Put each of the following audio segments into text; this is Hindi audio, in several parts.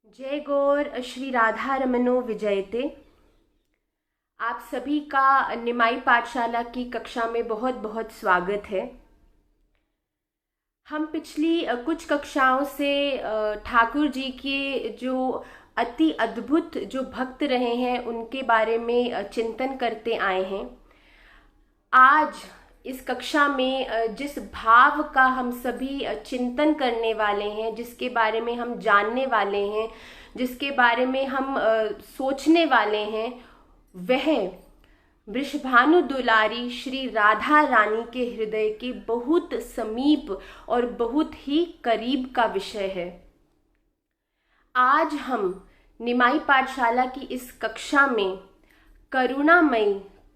जय गौर श्री राधा रमनो विजयते। आप सभी का निमाई पाठशाला की कक्षा में बहुत बहुत स्वागत है। हम पिछली कुछ कक्षाओं से ठाकुर जी के जो अति अद्भुत जो भक्त रहे हैं उनके बारे में चिंतन करते आए हैं। आज इस कक्षा में जिस भाव का हम सभी चिंतन करने वाले हैं, जिसके बारे में हम जानने वाले हैं, जिसके बारे में हम सोचने वाले हैं, वह वृषभानु दुलारी श्री राधा रानी के हृदय के बहुत समीप और बहुत ही करीब का विषय है। आज हम निमाई पाठशाला की इस कक्षा में करुणामयी,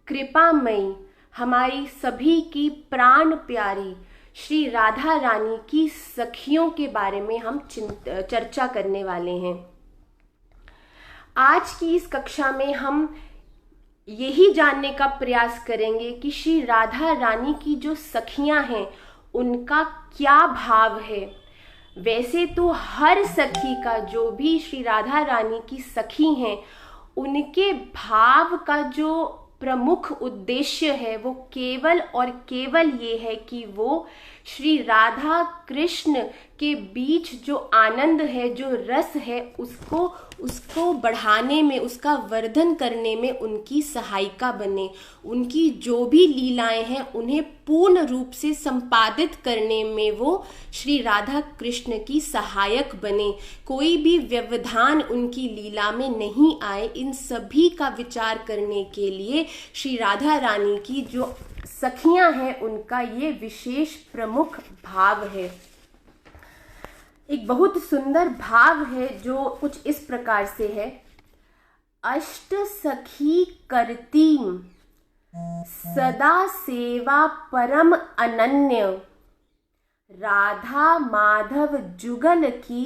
कृपामयी, हमारी सभी की प्राण प्यारी श्री राधा रानी की सखियों के बारे में हम चर्चा करने वाले हैं। आज की इस कक्षा में हम यही जानने का प्रयास करेंगे कि श्री राधा रानी की जो सखियां हैं उनका क्या भाव है। वैसे तो हर सखी का, जो भी श्री राधा रानी की सखी हैं, उनके भाव का जो प्रमुख उद्देश्य है वो केवल और केवल ये है कि वो श्री राधा कृष्ण के बीच जो आनंद है, जो रस है, उसको बढ़ाने में, उसका वर्धन करने में उनकी सहायिका बने। उनकी जो भी लीलाएं हैं उन्हें पूर्ण रूप से संपादित करने में वो श्री राधा कृष्ण की सहायक बने। कोई भी व्यवधान उनकी लीला में नहीं आए, इन सभी का विचार करने के लिए श्री राधा रानी की जो सखियां हैं उनका ये विशेष प्रमुख भाव है। एक बहुत सुंदर भाव है जो कुछ इस प्रकार से है। अष्ट सखी करतीम सदा सेवा परम अनन्य, राधा माधव जुगल की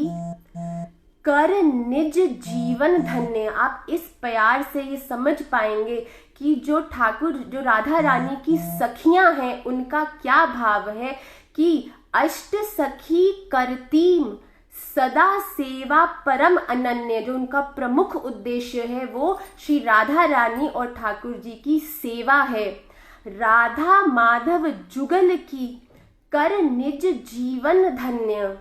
कर निज जीवन धन्य। आप इस प्यार से ये समझ पाएंगे कि जो राधा रानी की सखियां हैं उनका क्या भाव है कि अष्ट सखी करतीम सदा सेवा परम अनन्य, जो उनका प्रमुख उद्देश्य है वो श्री राधा रानी और ठाकुर जी की सेवा है। राधा माधव जुगल की कर निज जीवन धन्य,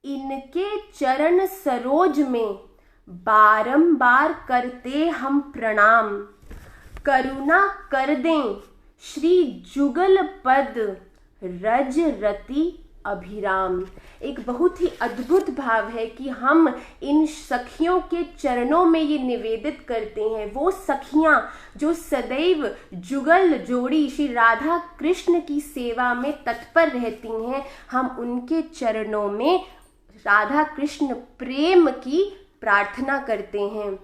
इनके चरण सरोज में बारंबार करते हम प्रणाम। करुणा कर दें श्री जुगल पद रज रति अभिराम। एक बहुत ही अद्भुत भाव है कि हम इन सखियों के चरणों में ये निवेदित करते हैं। वो सखियां जो सदैव जुगल जोड़ी श्री राधा कृष्ण की सेवा में तत्पर रहती हैं, हम उनके चरणों में राधा कृष्ण प्रेम की प्रार्थना करते हैं।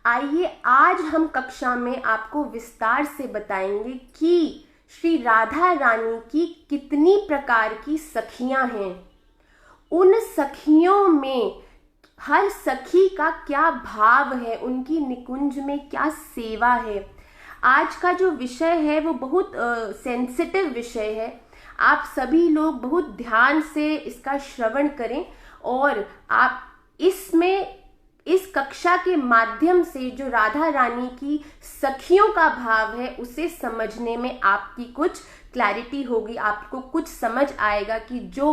आइए आज हम कक्षा में आपको विस्तार से बताएंगे कि श्री राधा रानी की कितनी प्रकार की सखियां हैं। उन सखियों में हर सखी का क्या भाव है, उनकी निकुंज में क्या सेवा है। आज का जो विषय है वो बहुत सेंसिटिव विषय है। आप सभी लोग बहुत ध्यान से इसका श्रवण करें और आप इस कक्षा के माध्यम से जो राधा रानी की सखियों का भाव है उसे समझने में आपकी कुछ क्लैरिटी होगी। आपको कुछ समझ आएगा कि जो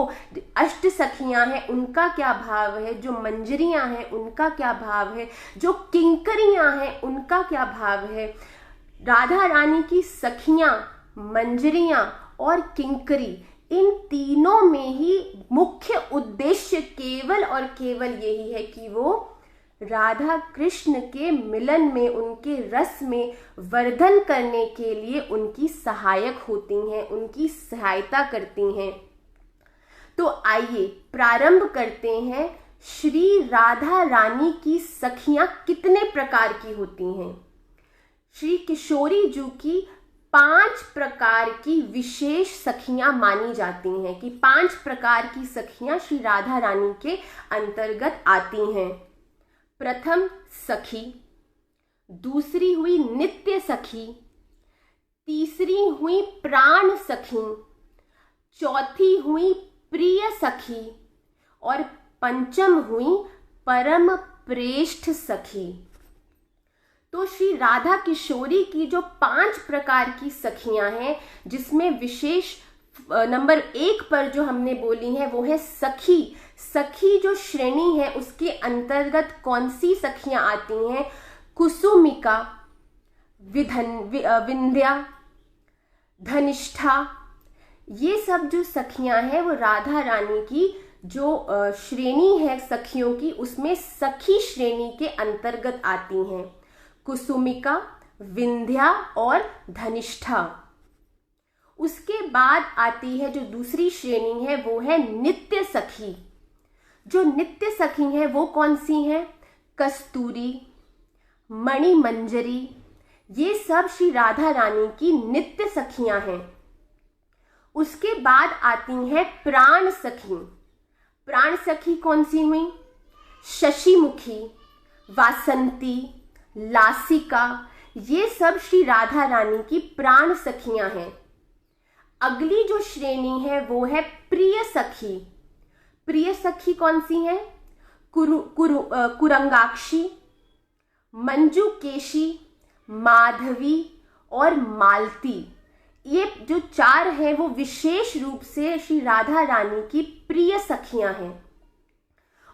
अष्ट सखियां हैं उनका क्या भाव है, जो मंजरियां हैं उनका क्या भाव है, जो किंकरियां हैं उनका क्या भाव है। राधा रानी की सखियां, मंजरियां और किंकरी, इन तीनों में ही मुख्य उद्देश्य केवल और केवल यही है कि वो राधा कृष्ण के मिलन में, उनके रस में वर्धन करने के लिए उनकी सहायक होती हैं, उनकी सहायता करती हैं। तो आइए प्रारंभ करते हैं। श्री राधा रानी की सखियां कितने प्रकार की होती हैं। श्री किशोरी जी की 5 प्रकार की विशेष सखियां मानी जाती हैं कि 5 प्रकार की सखियां श्री राधा रानी के अंतर्गत आती हैं। प्रथम सखी, दूसरी हुई नित्य सखी, तीसरी हुई प्राण सखी, चौथी हुई प्रिय सखी और पंचम हुई परम प्रेष्ठ सखी। तो श्री राधा किशोरी की जो 5 प्रकार की सखियां हैं, जिसमें विशेष नंबर 1 पर जो हमने बोली है वो है सखी। सखी जो श्रेणी है उसके अंतर्गत कौन सी सखियां आती हैं? कुसुमिका, विंध्या, धनिष्ठा, ये सब जो सखियां हैं वो राधा रानी की जो श्रेणी है सखियों की, उसमें सखी श्रेणी के अंतर्गत आती हैं। कुसुमिका, विंध्या और धनिष्ठा। उसके बाद आती है जो दूसरी श्रेणी है वो है नित्य सखी। जो नित्य सखी हैं वो कौन सी हैं? कस्तूरी, मणिमंजरी, ये सब श्री राधा रानी की नित्य सखियां हैं। उसके बाद आती हैं प्राण सखी। प्राण सखी कौन सी हुई? शशिमुखी, वासंती, लासिका, ये सब श्री राधा रानी की प्राण सखियां हैं। अगली जो श्रेणी है वो है प्रिय सखी। प्रिय सखी कौन सी है? कुरंगाक्षी, मंजुकेशी, माधवी और मालती। ये जो 4 हैं वो विशेष रूप से श्री राधा रानी की प्रिय सखियां हैं।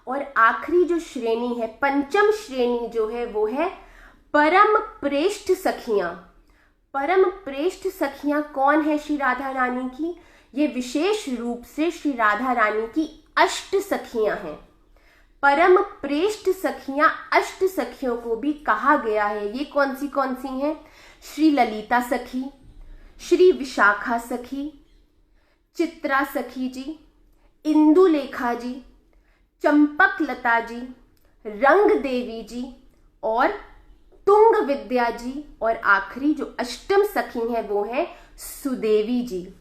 और आखिरी जो श्रेणी है, पंचम श्रेणी जो है वो है परम प्रेष्ठ सखियां। परम प्रेष्ठ सखियां कौन है श्री राधा रानी की? ये विशेष रूप से श्री राधा रानी की अष्ट सखियां हैं। परम प्रेष्ठ सखियां अष्ट सखियों को भी कहा गया है। ये कौन सी हैं? श्री ललिता सखी, श्री विशाखा सखी, चित्रा सखी जी, इंदुलेखा जी, चंपक लता जी, रंग देवी जी और तुंग विद्या जी। और आखिरी जो अष्टम सखी है वो है सुदेवी जी।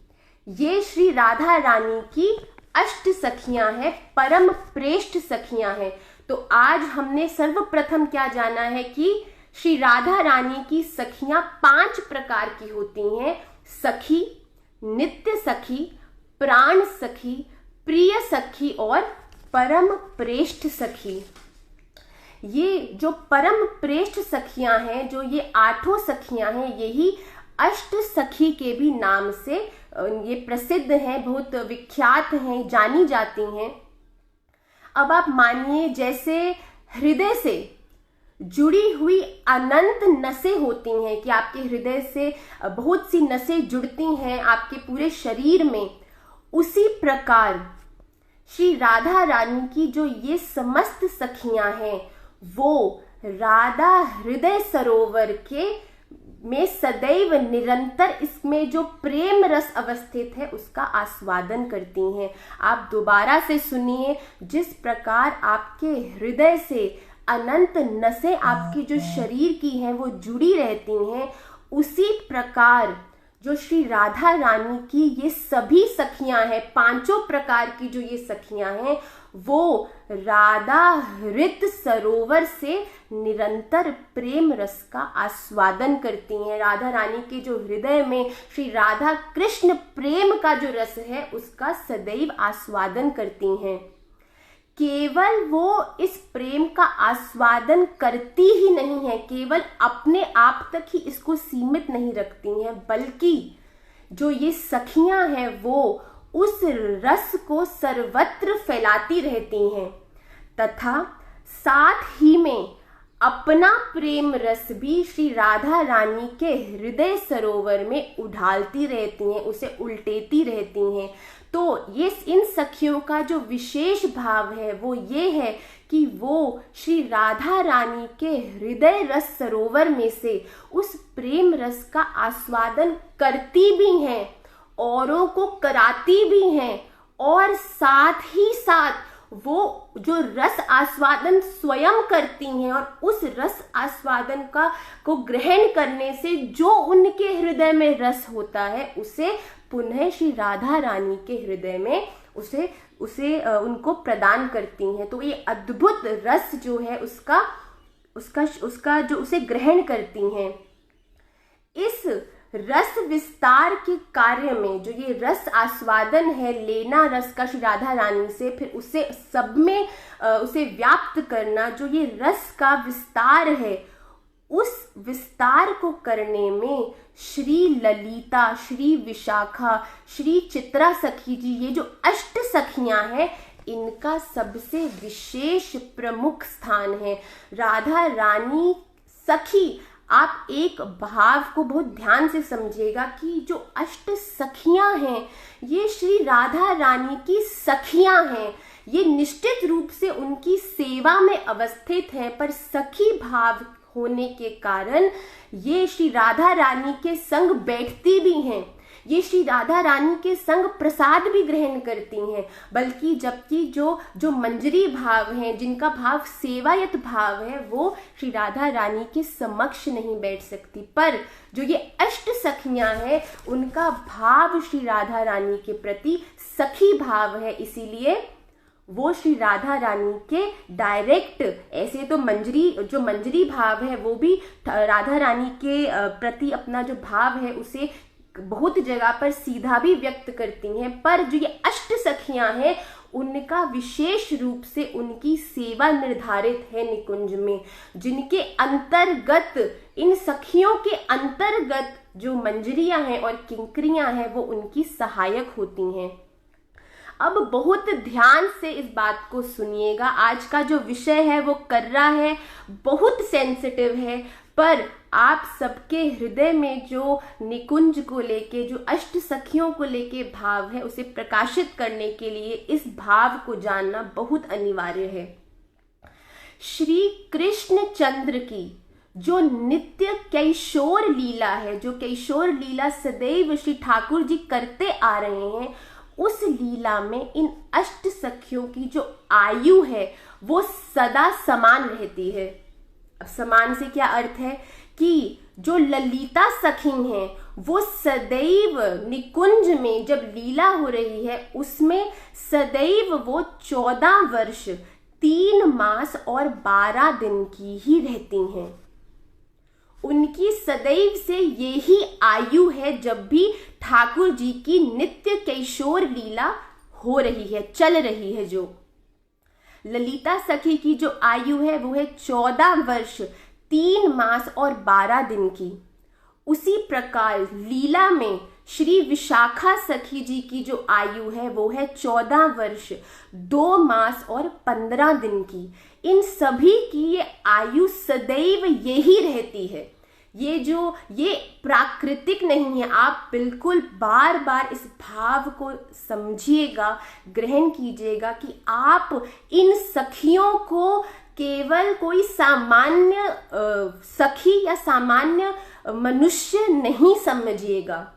ये श्री राधा रानी की अष्ट सखियां हैं, परम प्रेष्ठ सखियां हैं। तो आज हमने सर्वप्रथम क्या जाना है कि श्री राधा रानी की सखियां 5 प्रकार की होती हैं। सखी, नित्य सखी, प्राण सखी, प्रिय सखी और परम प्रेष्ठ सखी। ये जो परम प्रेष्ठ सखियां हैं, जो ये 8 सखियां हैं, यही अष्ट सखी के भी नाम से ये प्रसिद्ध हैं, बहुत विख्यात हैं, जानी जाती हैं। अब आप मानिए जैसे हृदय से जुड़ी हुई अनंत नसें होती हैं कि आपके हृदय से बहुत सी नसें जुड़ती हैं आपके पूरे शरीर में, उसी प्रकार श्री राधा रानी की जो ये समस्त सखियां हैं वो राधा हृदय सरोवर के में सदैव निरंतर इसमें जो प्रेम रस अवस्थित है उसका आस्वादन करती हैं। आप दोबारा से सुनिए, जिस प्रकार आपके हृदय से अनंत नसें आपके जो शरीर की हैं वो जुड़ी रहती हैं, उसी प्रकार जो श्री राधा रानी की ये सभी सखियां हैं, 5 प्रकार की जो ये सखियां हैं, वो राधा हृदय सरोवर से निरंतर प्रेम रस का आस्वादन करती हैं। राधा रानी के जो हृदय में श्री राधा कृष्ण प्रेम का जो रस है उसका सदैव आस्वादन करती हैं। केवल वो इस प्रेम का आस्वादन करती ही नहीं है, केवल अपने आप तक ही इसको सीमित नहीं रखती हैं, बल्कि जो ये सखियां हैं वो उस रस को सर्वत्र फैलाती रहती हैं तथा साथ ही में अपना प्रेम रस भी श्री राधा रानी के हृदय सरोवर में उड़ालती रहती हैं, उसे उल्टेती रहती हैं। तो ये इन सखियों का जो विशेष भाव है वो ये है कि वो श्री राधा रानी के हृदय रस सरोवर में से उस प्रेम रस का आस्वादन करती भी हैं, औरों को कराती भी हैं, और साथ ही साथ वो जो रस आस्वादन स्वयं करती हैं और उस रस आस्वादन को ग्रहण करने से जो उनके हृदय में रस होता है उसे पुनः श्री राधा रानी के हृदय में उसे उनको प्रदान करती हैं। तो ये अद्भुत रस जो है उसका जो उसे ग्रहण करती हैं। इस रस विस्तार के कार्य में जो ये रस आस्वादन है, लेना रस का श्री राधा रानी से, फिर उसे सब में उसे व्याप्त करना, जो ये रस का विस्तार है, उस विस्तार को करने में श्री ललिता, श्री विशाखा, श्री चित्रा सखी जी, ये जो अष्ट सखियां हैं, इनका सबसे विशेष प्रमुख स्थान है। राधा रानी सखी, आप एक भाव को बहुत ध्यान से समझिएगा कि जो अष्ट सखियां हैं, ये श्री राधा रानी की सखियां हैं। ये निश्चित रूप से उनकी सेवा में अवस्थित हैं, पर सखी भाव होने के कारण ये श्री राधा रानी के संग बैठती भी हैं, ये श्री राधा रानी के संग प्रसाद भी ग्रहण करती हैं। बल्कि जबकि जो मंजरी भाव हैं, जिनका भाव सेवायत भाव है, वो श्री राधा रानी के समक्ष नहीं बैठ सकती, पर जो ये अष्ट सखियां हैं, उनका भाव श्री राधा रानी के प्रति सखी भाव है। इसीलिए वो श्री राधा रानी के डायरेक्ट, ऐसे तो मंजरी भाव है वो भी राधा रानी के प्रति अपना जो भाव है उसे बहुत जगह पर सीधा भी व्यक्त करती हैं, पर जो ये अष्ट सखियां हैं, उनका विशेष रूप से उनकी सेवा निर्धारित है निकुंज में, जिनके अंतर्गत, इन सखियों के अंतर्गत जो मंजरियां हैं और किंकरियां हैं, वो उनकी सहायक होती हैं। अब बहुत ध्यान से इस बात को सुनिएगा। आज का जो विषय है वो कर्रा है, बहुत सेंसिटिव है, पर आप सबके हृदय में जो निकुंज को लेके, जो अष्ट सखियों को लेके भाव है, उसे प्रकाशित करने के लिए इस भाव को जानना बहुत अनिवार्य है। श्री कृष्ण चंद्र की जो नित्य कैशोर लीला है, जो कैशोर लीला सदैव श्री ठाकुर जी करते आ रहे हैं, उस लीला में इन अष्ट सखियों की जो आयु है वो सदा समान रहती है। अब समान से क्या अर्थ है कि जो ललिता सखी हैं, वो सदैव निकुंज में जब लीला हो रही है, उसमें सदैव वो 14 वर्ष 3 मास और 12 दिन की ही रहती हैं। उनकी सदैव से यही आयु है जब भी ठाकुर जी की नित्य कैशोर लीला हो रही है, चल रही है। जो ललिता सखी की जो आयु है वो है 14 वर्ष 3 मास और 12 दिन की। उसी प्रकार लीला में श्री विशाखा सखी जी की जो आयु है वो है 14 वर्ष 2 मास और 15 दिन की। इन सभी की ये आयु सदैव यही रहती है। ये प्राकृतिक नहीं है। आप बिल्कुल बार बार इस भाव को समझिएगा, ग्रहण कीजिएगा कि आप इन सखियों को केवल कोई सामान्य सखी या सामान्य मनुष्य नहीं समझिएगा।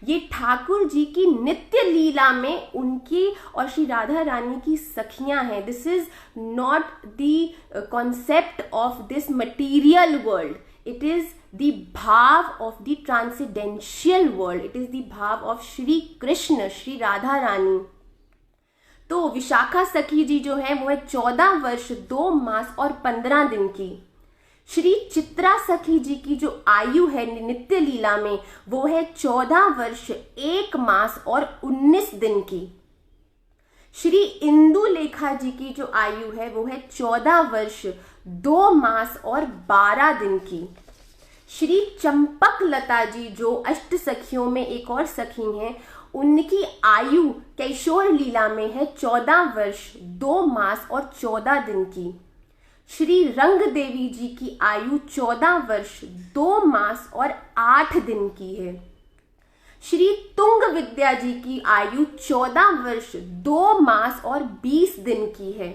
ये ठाकुर जी की नित्य लीला में उनकी और श्री राधा रानी की सखियां हैं। This is not the concept of this material world, it is the bhav of the transcendental world, it is the bhav of Shri Krishna, Shri Radha Rani. तो विशाखा सखी जी जो है वो है 14 वर्ष 2 मास और 15 दिन की। श्री चित्रा सखी जी की जो आयु है नित्य लीला में वो है 14 वर्ष 1 मास और 19 दिन की। श्री इंदु लेखा जी की जो आयु है वो है 14 वर्ष 2 मास और 12 दिन की। श्री चंपक लता जी जो अष्ट सखियों में एक और सखी हैं, उनकी आयु कैशोर लीला में है 14 वर्ष 2 मास और 14 दिन की। श्री रंग देवी जी की आयु 14 वर्ष 2 मास और 8 दिन की है। श्री तुंग विद्या जी की आयु 14 वर्ष 2 मास और 20 दिन की है।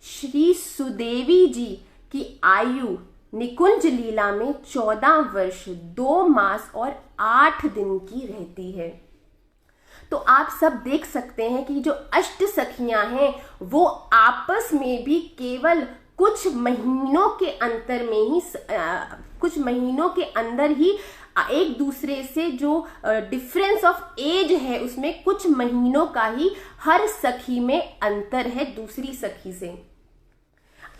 श्री सुदेवी जी की आयु निकुंज लीला में 14 वर्ष 2 मास और 8 दिन की रहती है। तो आप सब देख सकते हैं कि जो अष्ट सखियां हैं वो आपस में भी केवल कुछ महीनों के अंतर में ही कुछ महीनों के अंदर ही एक दूसरे से जो डिफरेंस ऑफ एज है उसमें कुछ महीनों का ही हर सखी में अंतर है दूसरी सखी से।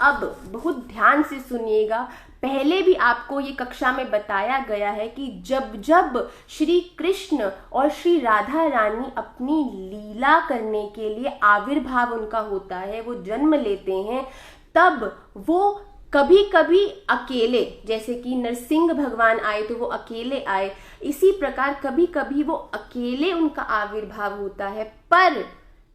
अब बहुत ध्यान से सुनिएगा, पहले भी आपको ये कक्षा में बताया गया है कि जब जब श्री कृष्ण और श्री राधा रानी अपनी लीला करने के लिए आविर्भाव उनका होता है, वो जन्म लेते हैं, तब वो कभी कभी अकेले, जैसे कि नरसिंह भगवान आए तो वो अकेले आए, इसी प्रकार कभी कभी वो अकेले उनका आविर्भाव होता है। पर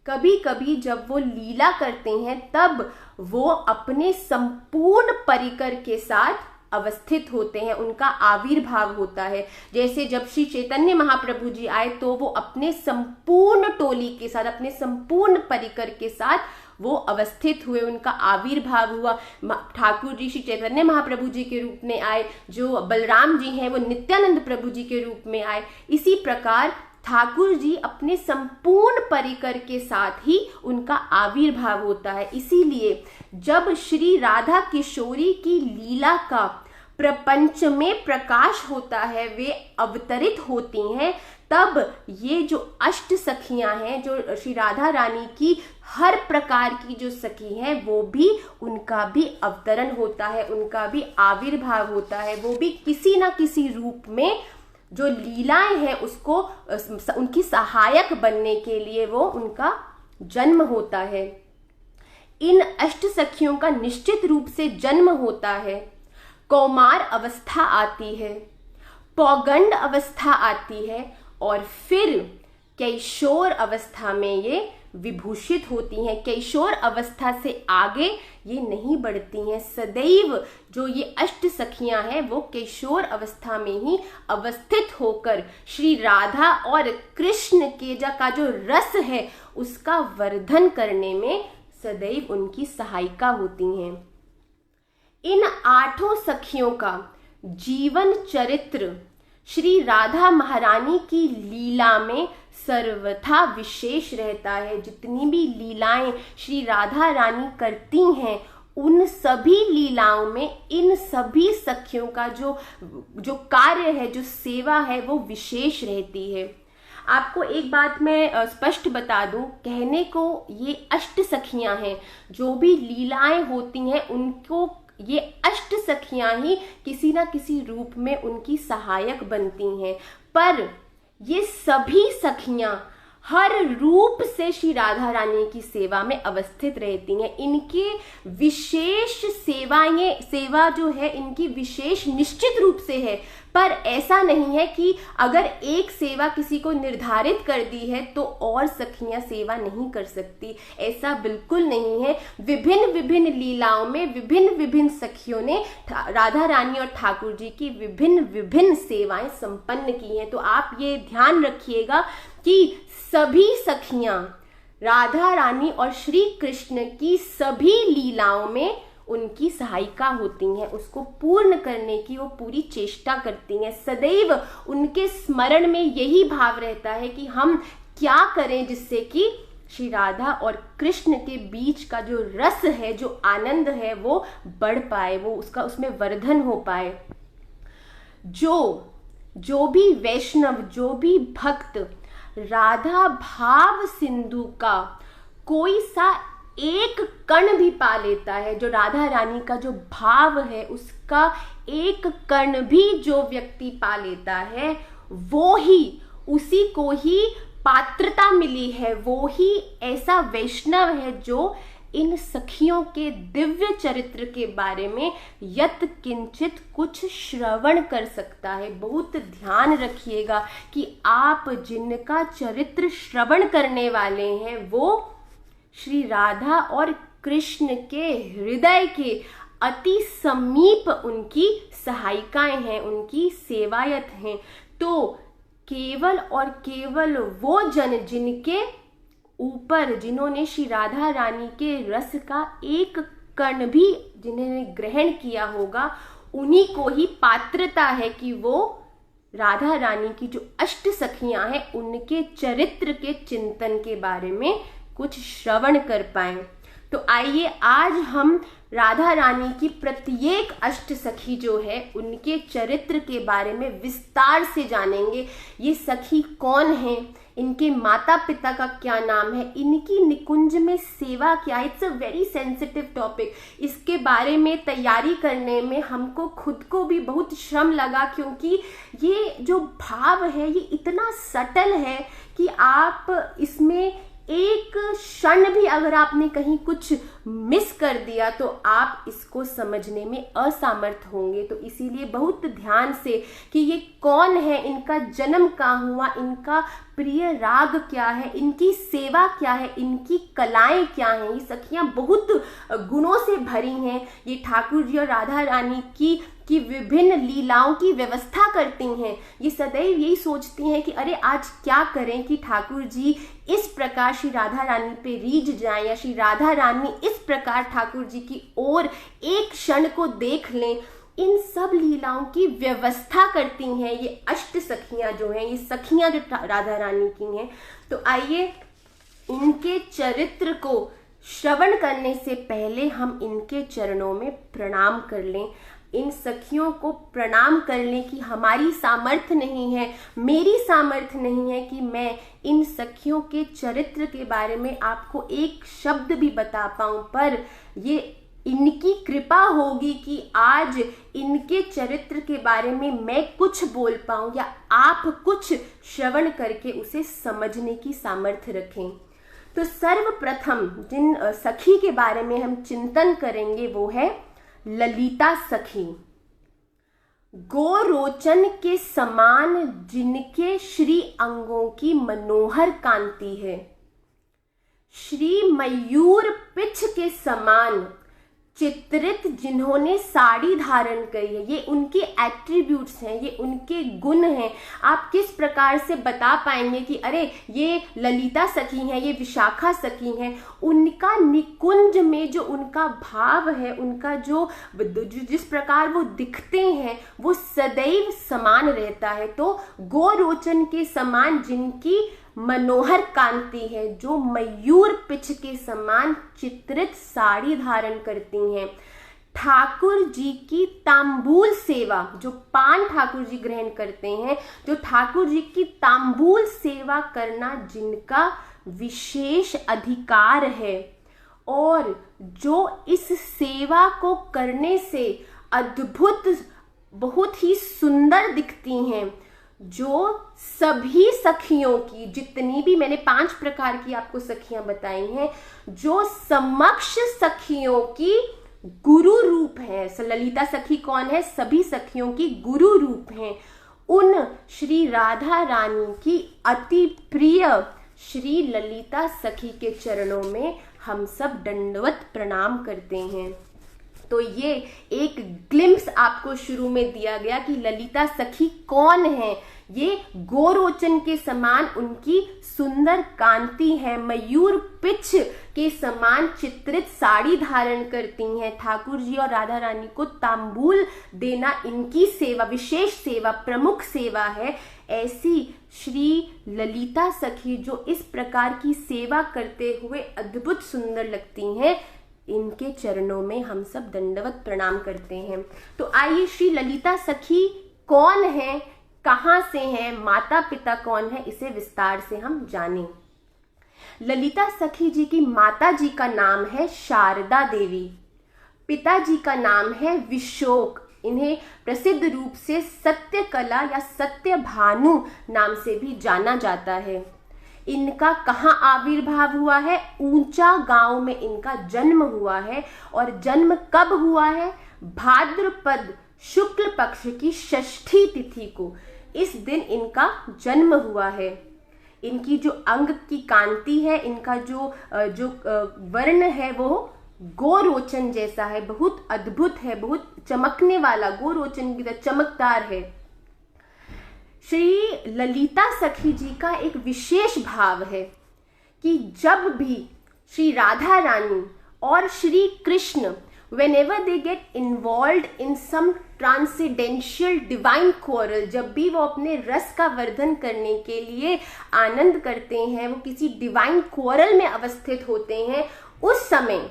कभी कभी जब वो लीला करते हैं तब वो अपने संपूर्ण परिकर के साथ अवस्थित होते हैं, उनका आविर्भाव होता है। जैसे जब श्री चैतन्य महाप्रभु जी आए तो वो अपने संपूर्ण टोली के साथ, अपने संपूर्ण परिकर के साथ वो अवस्थित हुए, उनका आविर्भाव हुआ। ठाकुर जी श्री चैतन्य महाप्रभु जी के रूप में आए, जो बलराम जी हैं वो नित्यानंद प्रभु जी के रूप में आए। इसी प्रकार ठाकुर जी अपने संपूर्ण परिकर के साथ ही उनका आविर्भाव होता है। इसीलिए जब श्री राधा किशोरी की लीला का प्रपंच में प्रकाश होता है, वे अवतरित होती हैं, तब ये जो अष्ट सखियां हैं, जो श्री राधा रानी की हर प्रकार की जो सखी हैं, वो भी, उनका भी अवतरण होता है, उनका भी आविर्भाव होता है। वो भी किसी ना किसी रूप में जो लीलाएं हैं उसको उनकी सहायक बनने के लिए वो उनका जन्म होता है। इन अष्ट सखियों का निश्चित रूप से जन्म होता है, कौमार अवस्था आती है, पौगंड अवस्था आती है और फिर कैशोर अवस्था में ये विभूषित होती हैं। कैशोर अवस्था से आगे ये नहीं बढ़ती हैं। सदैव जो ये अष्ट सखियां हैं वो कैशोर अवस्था में ही अवस्थित होकर श्री राधा और कृष्ण के का जो रस है उसका वर्धन करने में सदैव उनकी सहायिका होती हैं। इन आठों सखियों का जीवन चरित्र श्री राधा महारानी की लीला में सर्वथा विशेष रहता है। जितनी भी लीलाएं श्री राधा रानी करती हैं, उन सभी लीलाओं में इन सभी सखियों का जो कार्य है, जो सेवा है, वो विशेष रहती है। आपको एक बात मैं स्पष्ट बता दूं, कहने को ये अष्ट सखियां हैं, जो भी लीलाएं होती हैं उनको ये अष्ट सखियां ही किसी ना किसी रूप में उनकी सहायक बनती हैं। पर ये सभी सखियां हर रूप से श्री राधा रानी की सेवा में अवस्थित रहती हैं। इनके विशेष सेवा जो है इनकी विशेष निश्चित रूप से है, पर ऐसा नहीं है कि अगर एक सेवा किसी को निर्धारित कर दी है तो और सखियां सेवा नहीं कर सकती, ऐसा बिल्कुल नहीं है। विभिन्न विभिन्न लीलाओं में विभिन्न विभिन्न सखियों ने राधा रानी और ठाकुर जी की विभिन्न विभिन्न सेवाएं संपन्न की हैं। तो आप ये ध्यान रखिएगा कि सभी सखियां राधा रानी और श्री कृष्ण की सभी लीलाओं में उनकी सहायिका होती हैं, उसको पूर्ण करने की वो पूरी चेष्टा करती हैं। सदैव उनके स्मरण में यही भाव रहता है कि हम क्या करें जिससे कि श्री राधा और कृष्ण के बीच का जो रस है, जो आनंद है, वो बढ़ पाए, वो उसमें वर्धन हो पाए। जो भी वैष्णव, जो भी भक्त राधा भाव सिंधु का कोई सा एक कण भी पा लेता है, जो राधा रानी का जो भाव है उसका एक कण भी जो व्यक्ति पा लेता है, वो ही, उसी को ही पात्रता मिली है, वो ही ऐसा वैष्णव है जो इन सखियों के दिव्य चरित्र के बारे में यत किंचित कुछ श्रवण कर सकता है। बहुत ध्यान रखिएगा कि आप जिनका चरित्र श्रवण करने वाले हैं वो श्री राधा और कृष्ण के हृदय के अति समीप उनकी सहायिकाएं हैं, उनकी सेवायत हैं। तो केवल और केवल वो जन जिनके ऊपर, जिन्होंने श्री राधा रानी के रस का एक कण भी जिन्होंने ग्रहण किया होगा, उन्हीं को ही पात्रता है कि वो राधा रानी की जो अष्ट सखियां हैं उनके चरित्र के चिंतन के बारे में कुछ श्रवण कर पाएं। तो आइए आज हम राधा रानी की प्रत्येक अष्ट सखी जो है उनके चरित्र के बारे में विस्तार से जानेंगे। ये सखी कौन है, इनके माता पिता का क्या नाम है, इनकी निकुंज में सेवा क्या है। It's a very sensitive topic. इसके बारे में तैयारी करने में हमको खुद को भी बहुत श्रम लगा, क्योंकि ये जो भाव है ये इतना सटल है कि आप इसमें एक क्षण भी अगर आपने कहीं कुछ मिस कर दिया तो आप इसको समझने में असमर्थ होंगे। तो इसीलिए बहुत ध्यान से कि ये कौन है, इनका जन्म कहाँ हुआ, इनका प्रिय राग क्या है, इनकी सेवा क्या है, इनकी कलाएं क्या हैं। ये सखियां बहुत गुणों से भरी हैं। ये ठाकुर जी और राधा रानी की विभिन्न लीलाओं की व्यवस्था करती हैं। ये सदैव यही सोचती हैं कि अरे आज क्या करें कि ठाकुर जी इस प्रकार श्री राधा रानी पे रीझ जाएं, या श्री राधा रानी इस प्रकार ठाकुर जी की ओर एक क्षण को देख लें। इन सब लीलाओं की व्यवस्था करती हैं ये अष्ट सखियां जो हैं, ये सखियां जो राधा रानी की हैं। तो आइए इनके चरित्र को श्रवण करने से पहले हम इनके चरणों में प्रणाम कर लें। इन सखियों को प्रणाम कर लें कि हमारी सामर्थ्य नहीं है, मेरी सामर्थ्य नहीं है कि मैं इन सखियों के चरित्र के बारे में आपको एक शब्द भी बता पाऊं, पर ये इनकी कृपा होगी कि आज इनके चरित्र के बारे में मैं कुछ बोल पाऊं या आप कुछ श्रवण करके उसे समझने की सामर्थ्य रखें। तो सर्वप्रथम जिन सखी के बारे में हम चिंतन करेंगे वो है ललिता सखी। गोरोचन के समान जिनके श्री अंगों की मनोहर कांति है, श्री मयूर पिछ के समान चित्रित जिन्होंने साड़ी धारण करी है। ये उनके एट्रीब्यूट्स हैं, ये उनके गुण हैं। आप किस प्रकार से बता पाएंगे कि अरे ये ललिता सखी हैं, ये विशाखा सखी हैं। उनका निकुंज में जो उनका भाव है, उनका जो जिस प्रकार वो दिखते हैं वो सदैव समान रहता है। तो गोरोचन के समान जिनकी मनोहर कांति है, जो मयूर पिछ के समान चित्रित साड़ी धारण करती हैं, ठाकुर जी की तांबूल सेवा, जो पान ठाकुर जी ग्रहण करते हैं, जो ठाकुर जी की तांबूल सेवा करना जिनका विशेष अधिकार है, और जो इस सेवा को करने से अद्भुत बहुत ही सुंदर दिखती हैं, जो सभी सखियों की, जितनी भी मैंने 5 प्रकार की आपको सखियां बताई हैं, जो समक्ष सखियों की गुरु रूप है। ललिता सखी कौन है? सभी सखियों की गुरु रूप हैं। उन श्री राधा रानी की अति प्रिय श्री ललिता सखी के चरणों में हम सब दंडवत प्रणाम करते हैं। तो ये एक ग्लिम्स आपको शुरू में दिया गया कि ललिता सखी कौन है। ये गोरोचन के समान उनकी सुंदर कांति है, मयूर पिछ के समान चित्रित साड़ी धारण करती हैं, ठाकुर जी और राधा रानी को तांबूल देना इनकी सेवा, विशेष सेवा, प्रमुख सेवा है। ऐसी श्री ललिता सखी जो इस प्रकार की सेवा करते हुए अद्भुत सुंदर लगती हैं, इनके चरणों में हम सब दंडवत प्रणाम करते हैं। तो आइए श्री ललिता सखी कौन है, कहाँ से हैं, माता पिता कौन है, इसे विस्तार से हम जानें। ललिता सखी जी की माता जी का नाम है शारदा देवी, पिताजी का नाम है विशोक। इन्हें प्रसिद्ध रूप से सत्यकला या सत्यभानु नाम से भी जाना जाता है। इनका कहाँ आविर्भाव हुआ है? ऊंचा गांव में इनका जन्म हुआ है। और जन्म कब हुआ है? भाद्रपद शुक्ल पक्ष की षष्ठी तिथि को, इस दिन इनका जन्म हुआ है। इनकी जो अंग की कांति है, इनका जो वर्ण है वो गोरोचन जैसा है, बहुत अद्भुत है, बहुत चमकने वाला, गोरोचन की तरह चमकदार है। श्री ललिता सखी जी का एक विशेष भाव है कि जब भी श्री राधा रानी और Shri Krishna whenever they get involved in some transcendental divine quarrel, जब भी वो अपने रस का वर्धन करने के लिए आनंद करते हैं, वो किसी डिवाइन क्वारल में अवस्थित होते हैं, उस समय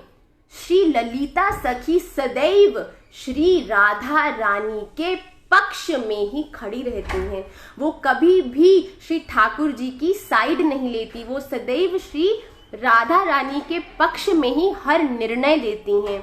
श्री ललिता सखी सदैव श्री राधा रानी के पक्ष में ही खड़ी रहती हैं। वो कभी भी श्री ठाकुर जी की साइड नहीं लेती, वो सदैव श्री राधा रानी के पक्ष में ही हर निर्णय लेती हैं।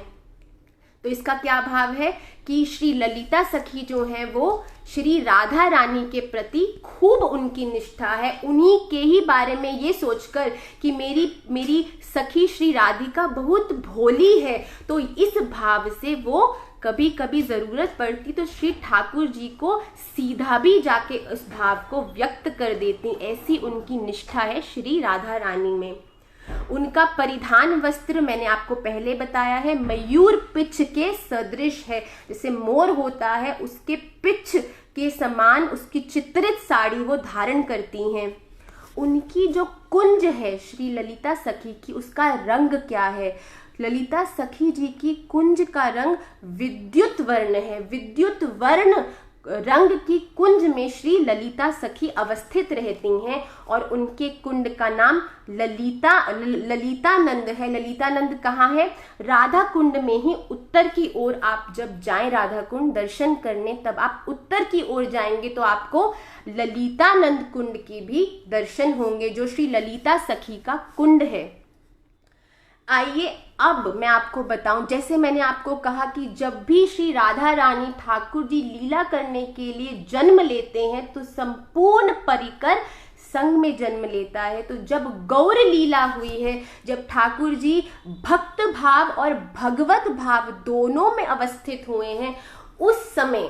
तो इसका क्या भाव है कि श्री ललिता सखी जो है वो श्री राधा रानी के प्रति खूब उनकी निष्ठा है, उन्हीं के ही बारे में ये सोचकर कि मेरी सखी श्री राधिका बहुत भोली है, तो इस भाव से वो कभी कभी जरूरत पड़ती तो श्री ठाकुर जी को सीधा भी जाके उस भाव को व्यक्त कर देती। ऐसी उनकी निष्ठा है श्री राधा रानी में। उनका परिधान वस्त्र मैंने आपको पहले बताया है, मयूर पिच के सदृश है। जैसे मोर होता है उसके पिच के समान उसकी चित्रित साड़ी वो धारण करती हैं। उनकी जो कुंज है श्री ललिता सखी की, उसका रंग क्या है? ललिता सखी जी की कुंज का रंग विद्युत वर्ण है। विद्युत वर्ण रंग की कुंज में श्री ललिता सखी अवस्थित रहती हैं और उनके कुंड का नाम ललितानंद है। ललितानंद कहाँ है? राधा कुंड में ही उत्तर की ओर आप जब जाएं राधा कुंड दर्शन करने, तब आप उत्तर की ओर जाएंगे तो आपको ललितानंद कुंड के भी दर्शन होंगे, जो श्री ललिता सखी का कुंड है। आइए अब मैं आपको बताऊं, जैसे मैंने आपको कहा कि जब भी श्री राधा रानी ठाकुर जी लीला करने के लिए जन्म लेते हैं तो संपूर्ण परिकर संग में जन्म लेता है। तो जब गौर लीला हुई है, जब ठाकुर जी भक्त भाव और भगवत भाव दोनों में अवस्थित हुए हैं, उस समय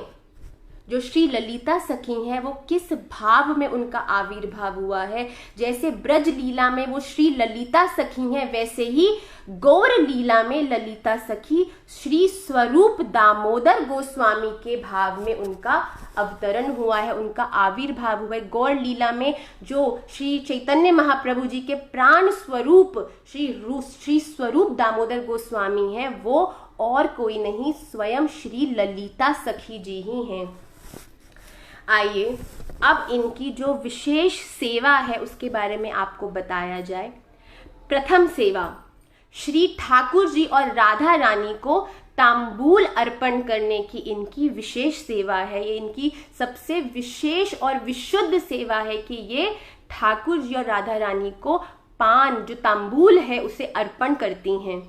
जो श्री ललिता सखी हैं वो किस भाव में उनका आविर्भाव हुआ है। जैसे ब्रज लीला में वो श्री ललिता सखी हैं, वैसे ही गौर लीला में ललिता सखी श्री स्वरूप दामोदर गोस्वामी के भाव में उनका अवतरण हुआ है, उनका आविर्भाव हुआ है। गौर लीला में जो श्री चैतन्य महाप्रभु जी के प्राण स्वरूप श्री स्वरूप दामोदर गोस्वामी हैं, वो और कोई नहीं, स्वयं श्री ललिता सखी जी ही हैं। आइए अब इनकी जो विशेष सेवा है उसके बारे में आपको बताया जाए। प्रथम सेवा, श्री ठाकुर जी और राधा रानी को तांबूल अर्पण करने की इनकी विशेष सेवा है। ये इनकी सबसे विशेष और विशुद्ध सेवा है कि ये ठाकुर जी और राधा रानी को पान, जो तांबूल है, उसे अर्पण करती हैं।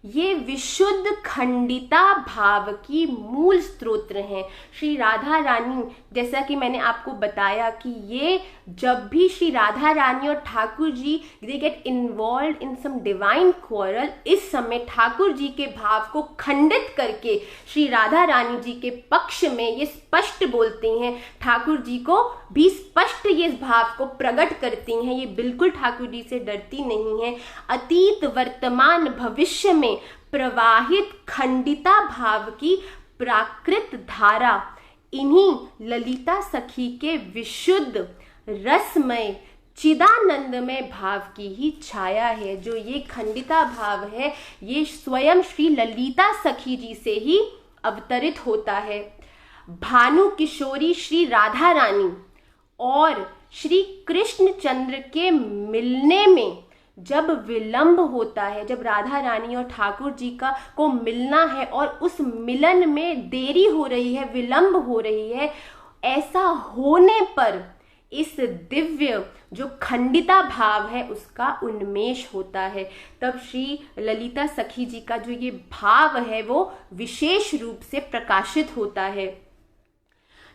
ये विशुद्ध खंडिता भाव की मूल स्तोत्र हैं। श्री राधा रानी, जैसा कि मैंने आपको बताया कि ये जब भी श्री राधा रानी और Thakur ji they get involve in some divine quarrel, इस समय ठाकुर जी के भाव को खंडित करके श्री राधा रानी जी के पक्ष में ये स्पष्ट बोलती हैं, ठाकुर जी को भी स्पष्ट ये इस भाव को प्रकट करती हैं। ये बिल्कुल ठाकुर जी से डरती नहीं है। अतीत वर्तमान भविष्य में प्रवाहित खंडिता भाव की प्राकृत धारा इन्हीं ललिता सखी के विशुद्ध रसमय चिदानंदमय भाव की ही छाया है। जो ये खंडिता भाव है ये स्वयं श्री ललिता सखी जी से ही अवतरित होता है। भानु किशोरी श्री राधा रानी और श्री कृष्ण चंद्र के मिलने में जब विलंब होता है, जब राधा रानी और ठाकुर जी को मिलना है और उस मिलन में देरी हो रही है, विलंब हो रही है, ऐसा होने पर इस दिव्य जो खंडिता भाव है उसका उन्मेष होता है। तब श्री ललिता सखी जी का जो ये भाव है वो विशेष रूप से प्रकाशित होता है।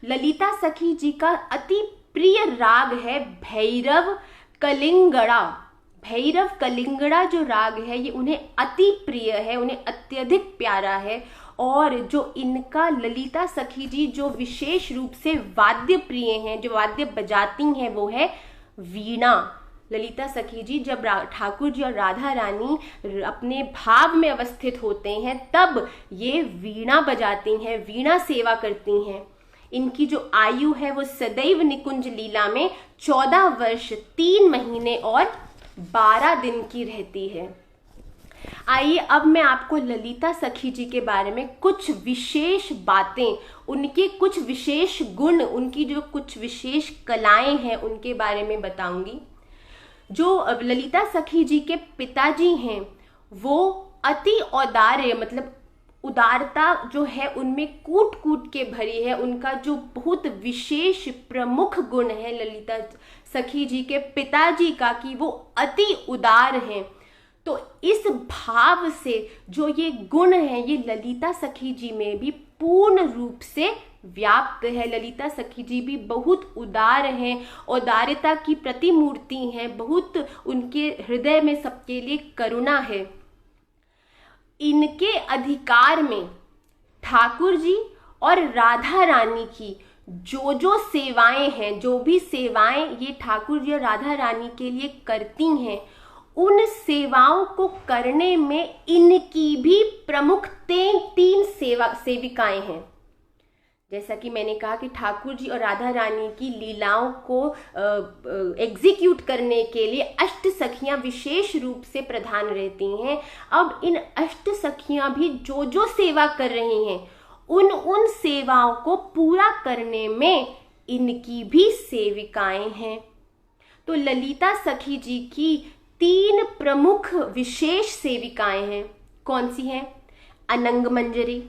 ललिता सखी जी का अति प्रिय राग है भैरव कलिंगड़ा। भैरव कलिंगड़ा जो राग है ये उन्हें अति प्रिय है, उन्हें अत्यधिक प्यारा है। और जो इनका ललिता सखी जी जो विशेष रूप से वाद्य प्रिय हैं, जो वाद्य बजाती हैं, वो है वीणा। ललिता सखी जी जब ठाकुर जी और राधा रानी अपने भाव में अवस्थित होते हैं तब ये वीणा बजाती हैं, वीणा सेवा करती हैं। इनकी जो आयु है वो सदैव निकुंज लीला में 14 वर्ष 3 महीने और 12 दिन की रहती है। आइए अब मैं आपको ललिता सखी जी के बारे में कुछ विशेष बातें, उनके कुछ विशेष गुण, उनकी जो कुछ विशेष कलाएं हैं उनके बारे में बताऊंगी। जो ललिता सखी जी के पिताजी हैं वो अति औदार्य, मतलब उदारता जो है उनमें कूट कूट के भरी है। उनका जो बहुत विशेष प्रमुख गुण है ललिता सखी जी के पिताजी का, कि वो अति उदार हैं। तो इस भाव से जो ये गुण है ये ललिता सखी जी में भी पूर्ण रूप से व्याप्त है। ललिता सखी जी भी बहुत उदार हैं, उदारता की प्रतिमूर्ति हैं, बहुत उनके हृदय में सबके लिए करुणा है। इनके अधिकार में ठाकुर जी और राधा रानी की जो सेवाएं हैं, जो भी सेवाएं ये ठाकुर जी और राधा रानी के लिए करती हैं, उन सेवाओं को करने में इनकी भी प्रमुख तीन सेविकाएं हैं। जैसा कि मैंने कहा कि ठाकुर जी और राधा रानी की लीलाओं को एग्जीक्यूट करने के लिए अष्ट सखियां विशेष रूप से प्रधान रहती हैं। अब इन अष्ट सखियां भी जो सेवा कर रही हैं, उन सेवाओं को पूरा करने में इनकी भी सेविकाएं हैं। तो ललिता सखी जी की 3 प्रमुख विशेष सेविकाएं हैं। कौन सी हैं? अनंग मंजरी,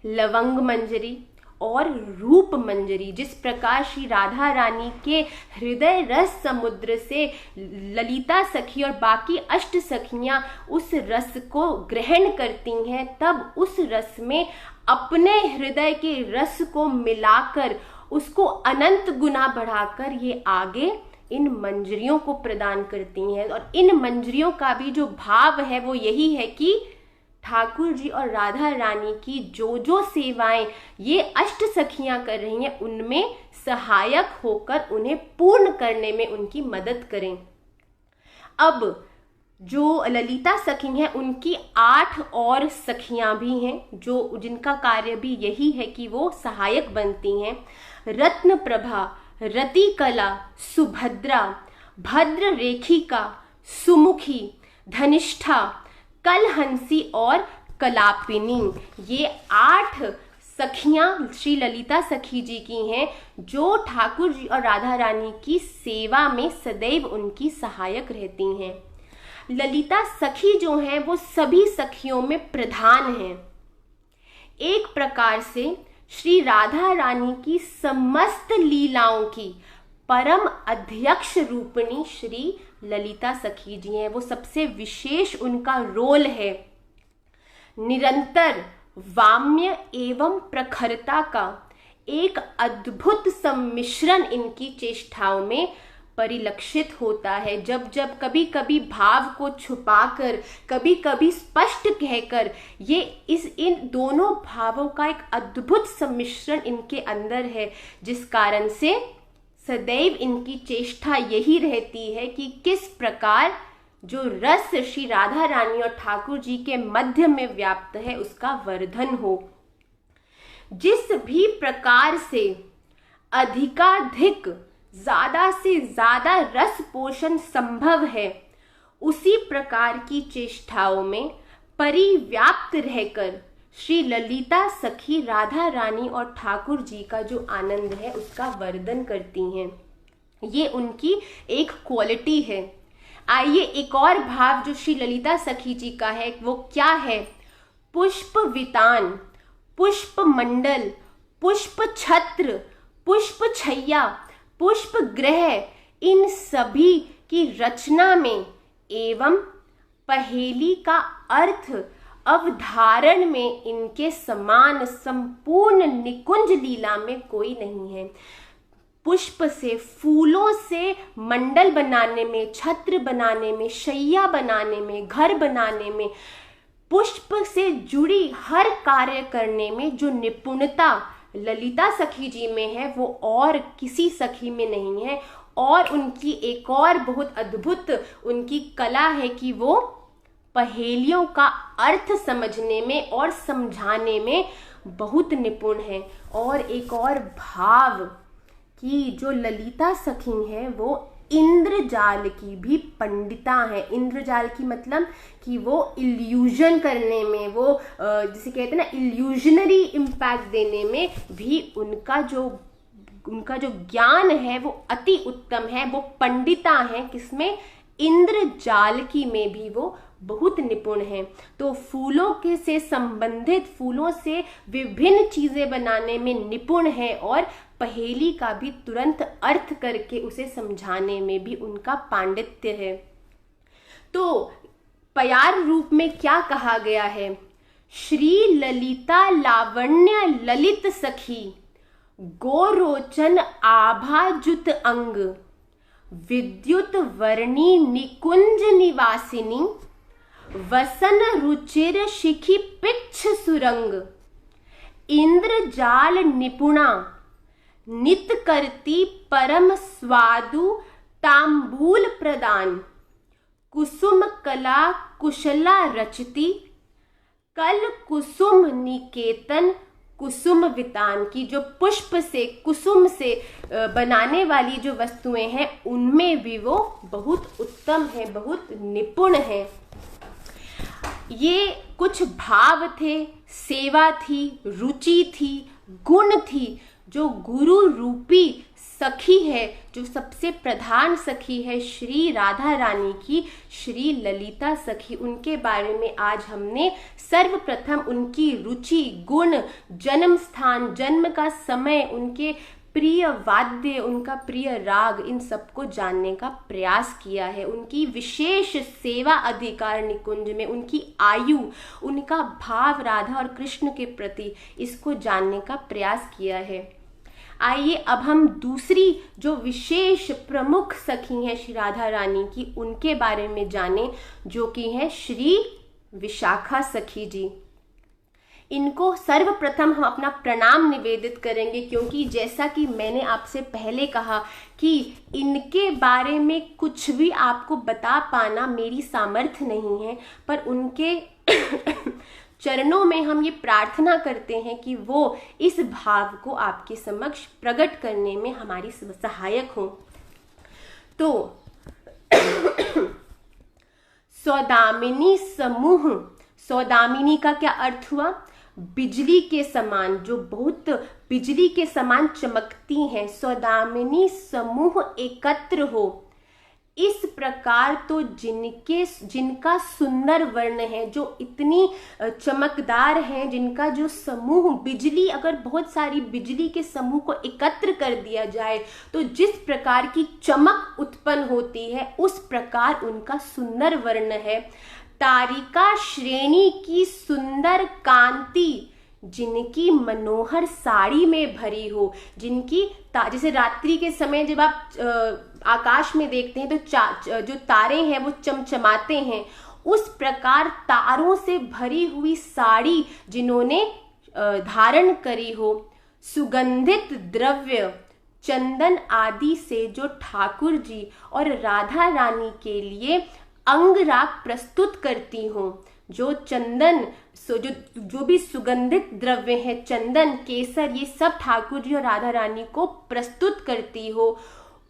लवंग मंजरी और रूप मंजरी। जिस प्रकार श्री राधा रानी के हृदय रस समुद्र से ललिता सखी और बाकी अष्ट सखियां उस रस को ग्रहण करती हैं, तब उस रस में अपने हृदय के रस को मिलाकर उसको अनंत गुना बढ़ाकर ये आगे इन मंजरियों को प्रदान करती हैं। और इन मंजरियों का भी जो भाव है वो यही है कि ठाकुर जी और राधा रानी की जो सेवाएं ये अष्ट सखियां कर रही हैं, उनमें सहायक होकर उन्हें पूर्ण करने में उनकी मदद करें। अब जो ललिता सखी हैं, उनकी 8 और सखियां भी हैं जो जिनका कार्य भी यही है कि वो सहायक बनती हैं। रत्न प्रभा, रतिकला, सुभद्रा, भद्र रेखिका, सुमुखी, धनिष्ठा, कलहंसी और कलापिनी, ये 8 सखियां श्री ललिता सखी जी की हैं जो ठाकुर जी और राधा रानी की सेवा में सदैव उनकी सहायक रहती हैं। ललिता सखी जो हैं वो सभी सखियों में प्रधान हैं। एक प्रकार से श्री राधा रानी की समस्त लीलाओं की परम अध्यक्ष रूपिणी श्री ललिता सखी जी हैं। वो सबसे विशेष उनका रोल है। निरंतर वाम्य एवं प्रखरता का एक अद्भुत सम्मिश्रण इनकी चेष्टाओं में परिलक्षित होता है। जब जब कभी कभी भाव को छुपाकर, कभी कभी स्पष्ट कहकर, ये इन दोनों भावों का एक अद्भुत सम्मिश्रण इनके अंदर है, जिस कारण से सदैव इनकी चेष्टा यही रहती है कि किस प्रकार जो रस श्री राधा रानी और ठाकुर जी के मध्य में व्याप्त है उसका वर्धन हो। जिस भी प्रकार से अधिकाधिक ज्यादा से ज्यादा रस पोषण संभव है, उसी प्रकार की चेष्टाओं में परिव्याप्त रहकर श्री ललिता सखी राधा रानी और ठाकुर जी का जो आनंद है उसका वर्धन करती हैं। ये उनकी एक क्वालिटी है। आइए एक और भाव जो श्री ललिता सखी जी का है वो क्या है? पुष्प वितान, पुष्प मंडल, पुष्प छत्र, पुष्प छैया, पुष्प ग्रह, इन सभी की रचना में एवं पहेली का अर्थ अवधारण में इनके समान संपूर्ण निकुंज लीला में कोई नहीं है। पुष्प से, फूलों से मंडल बनाने में, छत्र बनाने में, शैया बनाने में, घर बनाने में, पुष्प से जुड़ी हर कार्य करने में जो निपुणता ललिता सखी जी में है वो और किसी सखी में नहीं है। और उनकी एक और बहुत अद्भुत उनकी कला है कि वो पहेलियों का अर्थ समझने में और समझाने में बहुत निपुण है। और एक और भाव कि जो ललिता सखी हैं वो इंद्रजाल की भी पंडिता है। इंद्रजाल की मतलब कि वो इल्यूजन करने में, वो जिसे कहते हैं ना इल्यूजनरी इम्पैक्ट देने में भी उनका जो ज्ञान है वो अति उत्तम है। वो पंडिता है, किसमें? इंद्रजाल की में भी वो बहुत निपुण हैं। तो फूलों के से संबंधित, फूलों से विभिन्न चीजें बनाने में निपुण हैं और पहेली का भी तुरंत अर्थ करके उसे समझाने में भी उनका पांडित्य है। तो प्यार रूप में क्या कहा गया है? श्री ललिता लावण्य ललित सखी, गोरोचन आभाजुत अंग, विद्युत वर्णी निकुंज निवासिनी, वसन रुचिर शिखी पिच्छ सुरंग, इंद्रजाल निपुणा, नित करती परम स्वादु तांबूल प्रदान, कुसुम कला कुशला रचती, कल कुसुम निकेतन कुसुम वितान। की जो पुष्प से, कुसुम से बनाने वाली जो वस्तुएं हैं उनमें भी वो बहुत उत्तम है, बहुत निपुण है। ये कुछ भाव थे, सेवा थी, रुचि थी, गुण थी। जो गुरु रूपी सखी है, जो सबसे प्रधान सखी है श्री राधा रानी की, श्री ललिता सखी, उनके बारे में आज हमने सर्वप्रथम उनकी रुचि, गुण, जन्म स्थान, जन्म का समय, उनके प्रिय वाद्य, उनका प्रिय राग, इन सबको जानने का प्रयास किया है। उनकी विशेष सेवा अधिकार निकुंज में उनकी आयु, उनका भाव राधा और कृष्ण के प्रति, इसको जानने का प्रयास किया है। आइए अब हम दूसरी जो विशेष प्रमुख सखी हैं श्री राधा रानी की, उनके बारे में जानें, जो कि है श्री विशाखा सखी जी। इनको सर्वप्रथम हम अपना प्रणाम निवेदित करेंगे, क्योंकि जैसा कि मैंने आपसे पहले कहा कि इनके बारे में कुछ भी आपको बता पाना मेरी सामर्थ्य नहीं है, पर उनके चरणों में हम ये प्रार्थना करते हैं कि वो इस भाव को आपके समक्ष प्रकट करने में हमारी सहायक हो। तो सौदामिनी समूह, सौदामिनी का क्या अर्थ हुआ? बिजली के समान, जो बहुत बिजली के समान चमकती हैं। सौदामिनी समूह एकत्र हो, इस प्रकार तो जिनका सुंदर वर्ण है, जो इतनी चमकदार हैं, जिनका जो समूह, बिजली, अगर बहुत सारी बिजली के समूह को एकत्र कर दिया जाए तो जिस प्रकार की चमक उत्पन्न होती है, उस प्रकार उनका सुंदर वर्ण है। तारिका श्रेणी की सुंदर कांति, जिनकी मनोहर साड़ी में भरी हो, जिनकी जैसे रात्रि के समय जब आप आकाश में देखते हैं तो जो तारे हैं वो चमचमाते हैं, उस प्रकार तारों से भरी हुई साड़ी जिन्होंने धारण करी हो। सुगंधित द्रव्य, चंदन आदि से जो ठाकुर जी और राधा रानी के लिए अंगराग प्रस्तुत करती हो, जो चंदन, जो भी सुगंधित द्रव्य है, चंदन, केसर, ये सब ठाकुर जी और राधा रानी को प्रस्तुत करती हो,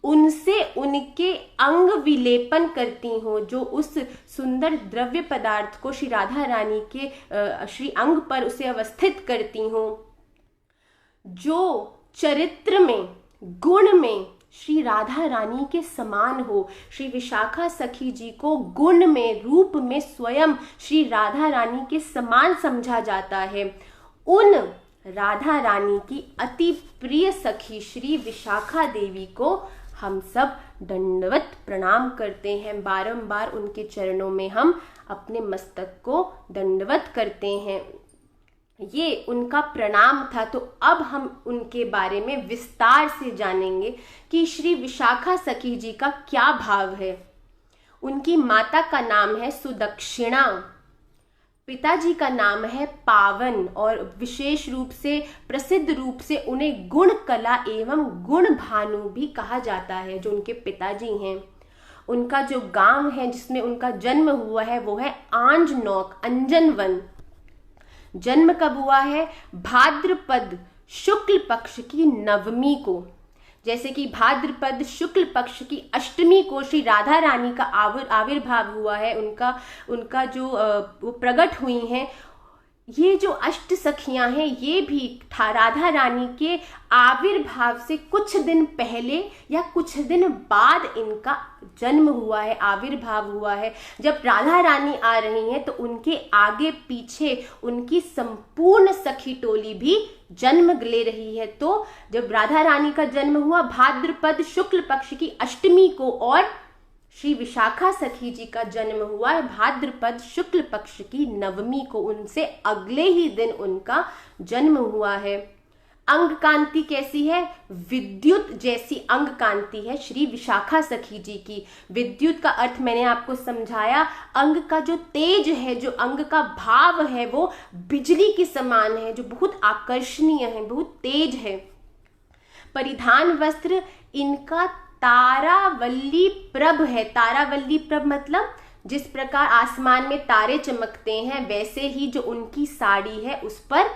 उनसे उनके अंग विलेपन करती हो, जो उस सुंदर द्रव्य पदार्थ को श्री राधा रानी के श्री अंग पर उसे अवस्थित करती हो। जो चरित्र में, गुण में श्री राधा रानी के समान हो, श्री विशाखा सखी जी को गुण में, रूप में स्वयं श्री राधा रानी के समान समझा जाता है। उन राधा रानी की अति प्रिय सखी श्री विशाखा देवी को हम सब दंडवत प्रणाम करते हैं। बारंबार उनके चरणों में हम अपने मस्तक को दंडवत करते हैं। ये उनका प्रणाम था। तो अब हम उनके बारे में विस्तार से जानेंगे कि श्री विशाखा सखी जी का क्या भाव है। उनकी माता का नाम है सुदक्षिणा, पिताजी का नाम है पावन, और विशेष रूप से, प्रसिद्ध रूप से उन्हें गुण कला एवं गुण भानु भी कहा जाता है, जो उनके पिताजी हैं। उनका जो गांव है जिसमें उनका जन्म हुआ है वो है आंजनौक, अंजनवन। जन्म कब हुआ है? भाद्रपद शुक्ल पक्ष की नवमी को। जैसे कि भाद्रपद शुक्ल पक्ष की अष्टमी को श्री राधा रानी का आविर्भाव हुआ है, उनका जो वो प्रकट हुई हैं, ये जो अष्ट सखियां हैं ये भी राधा रानी के आविर्भाव से कुछ दिन पहले या कुछ दिन बाद इनका जन्म हुआ है, आविर्भाव हुआ है। जब राधा रानी आ रही हैं तो उनके आगे पीछे उनकी संपूर्ण सखी टोली भी जन्म ले रही है। तो जब राधा रानी का जन्म हुआ भाद्रपद शुक्ल पक्ष की अष्टमी को और श्री विशाखा सखी जी का जन्म हुआ है भाद्रपद शुक्ल पक्ष की नवमी को, उनसे अगले ही दिन उनका जन्म हुआ है। अंग कांति कैसी है? विद्युत जैसी अंग कांति है श्री विशाखा सखी जी की। विद्युत का अर्थ मैंने आपको समझाया, अंग का जो तेज है, जो अंग का भाव है वो बिजली के समान है, जो बहुत आकर्षणीय है, बहुत तेज है। परिधान वस्त्र इनका तारावल्ली प्रभ है। तारावल्ली प्रभ मतलब जिस प्रकार आसमान में तारे चमकते हैं वैसे ही जो उनकी साड़ी है उस पर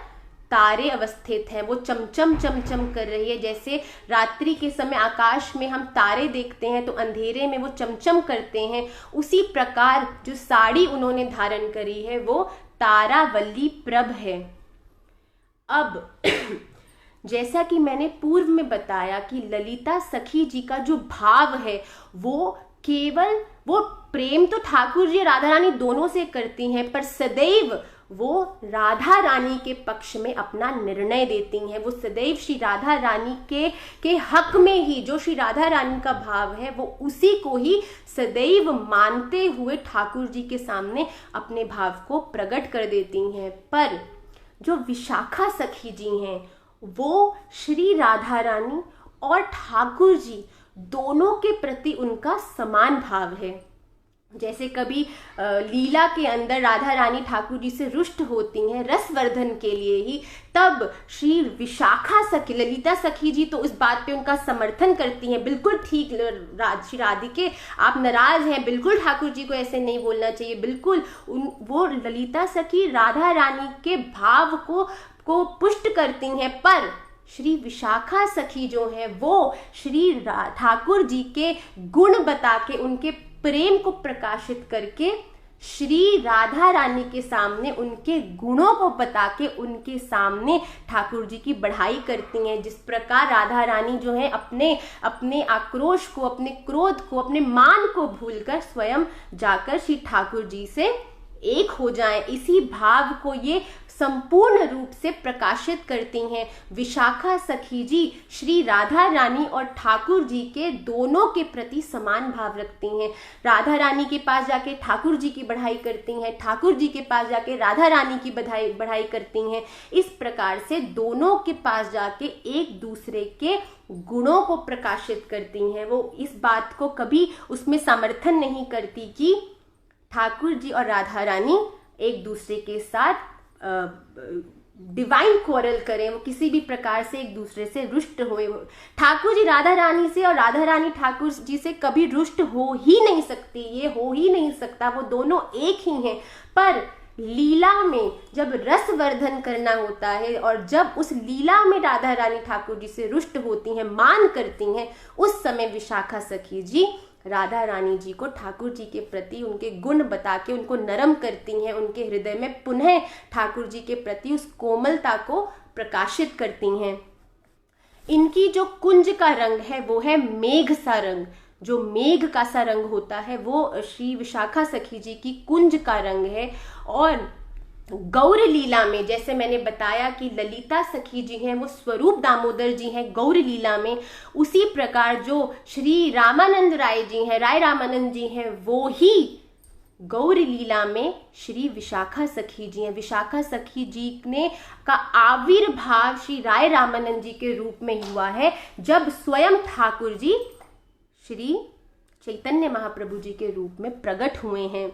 तारे अवस्थित हैं, वो चमचम चमचम कर रही है। जैसे रात्रि के समय आकाश में हम तारे देखते हैं तो अंधेरे में वो चमचम करते हैं, उसी प्रकार जो साड़ी उन्होंने धारण करी है वो तारावल्ली प्रभ है। अब जैसा कि मैंने पूर्व में बताया कि ललिता सखी जी का जो भाव है वो केवल वो प्रेम तो ठाकुर जी राधा रानी दोनों से करती हैं, पर सदैव वो राधा रानी के पक्ष में अपना निर्णय देती हैं। वो सदैव श्री राधा रानी के हक में ही जो श्री राधा रानी का भाव है वो उसी को ही सदैव मानते हुए ठाकुर जी के सामने अपने भाव को प्रकट कर देती हैं। पर जो विशाखा सखी जी हैं वो श्री राधा रानी और ठाकुर जी दोनों के प्रति उनका समान भाव है। जैसे कभी लीला के अंदर राधा रानी ठाकुर जी से रुष्ट होती हैं रसवर्धन के लिए ही, तब श्री विशाखा सखी ललिता सखी जी तो उस बात पे उनका समर्थन करती हैं, बिल्कुल ठीक श्री राधिके आप नाराज हैं, बिल्कुल ठाकुर जी को ऐसे नहीं बोलना चाहिए, बिल्कुल वो ललिता सखी राधा रानी के भाव को पुष्ट करती हैं। पर श्री विशाखा सखी जो है वो श्री ठाकुर जी के गुण बता के उनके प्रेम को प्रकाशित करके श्री राधा रानी के सामने उनके गुणों को बता के उनके सामने ठाकुर जी की बढ़ाई करती हैं। जिस प्रकार राधा रानी जो है अपने आक्रोश को, अपने क्रोध को, अपने मान को भूलकर स्वयं जाकर श्री ठाकुर जी से एक हो जाएं, इसी भाव को ये संपूर्ण रूप से प्रकाशित करती हैं। विशाखा सखी जी श्री राधा रानी और ठाकुर जी के दोनों के प्रति समान भाव रखती हैं। राधा रानी के पास जाके ठाकुर जी की बढ़ाई करती हैं, ठाकुर जी के पास जाके राधा रानी की बढ़ाई करती हैं। इस प्रकार से दोनों के पास जाके एक दूसरे के गुणों को प्रकाशित करती हैं। वो इस बात को कभी उसमें समर्थन नहीं करती कि ठाकुर जी और राधा रानी एक दूसरे के साथ डिवाइन क्वारल करें, वो किसी भी प्रकार से एक दूसरे से रुष्ट हुए। ठाकुर जी राधा रानी से और राधा रानी ठाकुर जी से कभी रुष्ट हो ही नहीं सकती, ये हो ही नहीं सकता, वो दोनों एक ही हैं। पर लीला में जब रसवर्धन करना होता है और जब उस लीला में राधा रानी ठाकुर जी से रुष्ट होती हैं, मान करती हैं, उस समय विशाखा सखी जी राधा रानी जी को ठाकुर जी के प्रति उनके गुण बता के उनको नरम करती हैं, उनके हृदय में पुनः ठाकुर जी के प्रति उस कोमलता को प्रकाशित करती हैं। इनकी जो कुंज का रंग है वो है मेघ सा रंग। जो मेघ का सा रंग होता है वो श्री विशाखा सखी जी की कुंज का रंग है। और गौर लीला में जैसे मैंने बताया कि ललिता सखी जी हैं वो स्वरूप दामोदर जी हैं गौर लीला में, उसी प्रकार जो श्री रामानंद राय जी हैं, राय रामानंद जी हैं, वो ही गौर लीला में श्री विशाखा सखी जी हैं। विशाखा सखी जी ने का आविर्भाव श्री राय रामानंद जी के रूप में हुआ है जब स्वयं ठाकुर जी श्री चैतन्य महाप्रभु जी के रूप में प्रकट हुए हैं।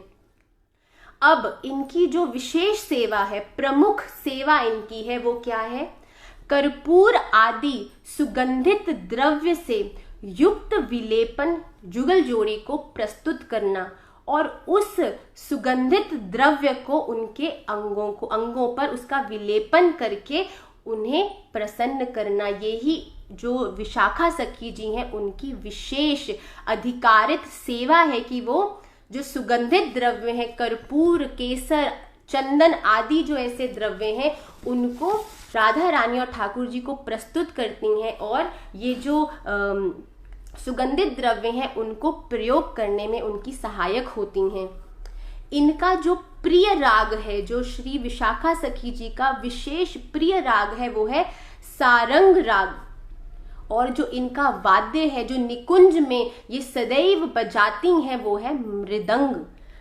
अब इनकी जो विशेष सेवा है, प्रमुख सेवा इनकी है वो क्या है? कर्पूर आदि सुगंधित द्रव्य से युक्त विलेपन जुगल जोड़ी को प्रस्तुत करना और उस सुगंधित द्रव्य को उनके अंगों पर उसका विलेपन करके उन्हें प्रसन्न करना। यही जो विशाखा सखी जी हैं उनकी विशेष अधिकारित सेवा है कि वो जो सुगंधित द्रव्य है, कर्पूर, केसर, चंदन आदि जो ऐसे द्रव्य हैं उनको राधा रानी और ठाकुर जी को प्रस्तुत करती हैं और ये जो सुगंधित द्रव्य हैं उनको प्रयोग करने में उनकी सहायक होती हैं। इनका जो प्रिय राग है, जो श्री विशाखा सखी जी का विशेष प्रिय राग है, वो है सारंग राग। और जो इनका वाद्य है, जो निकुंज में ये सदैव बजाती हैं, वो है मृदंग।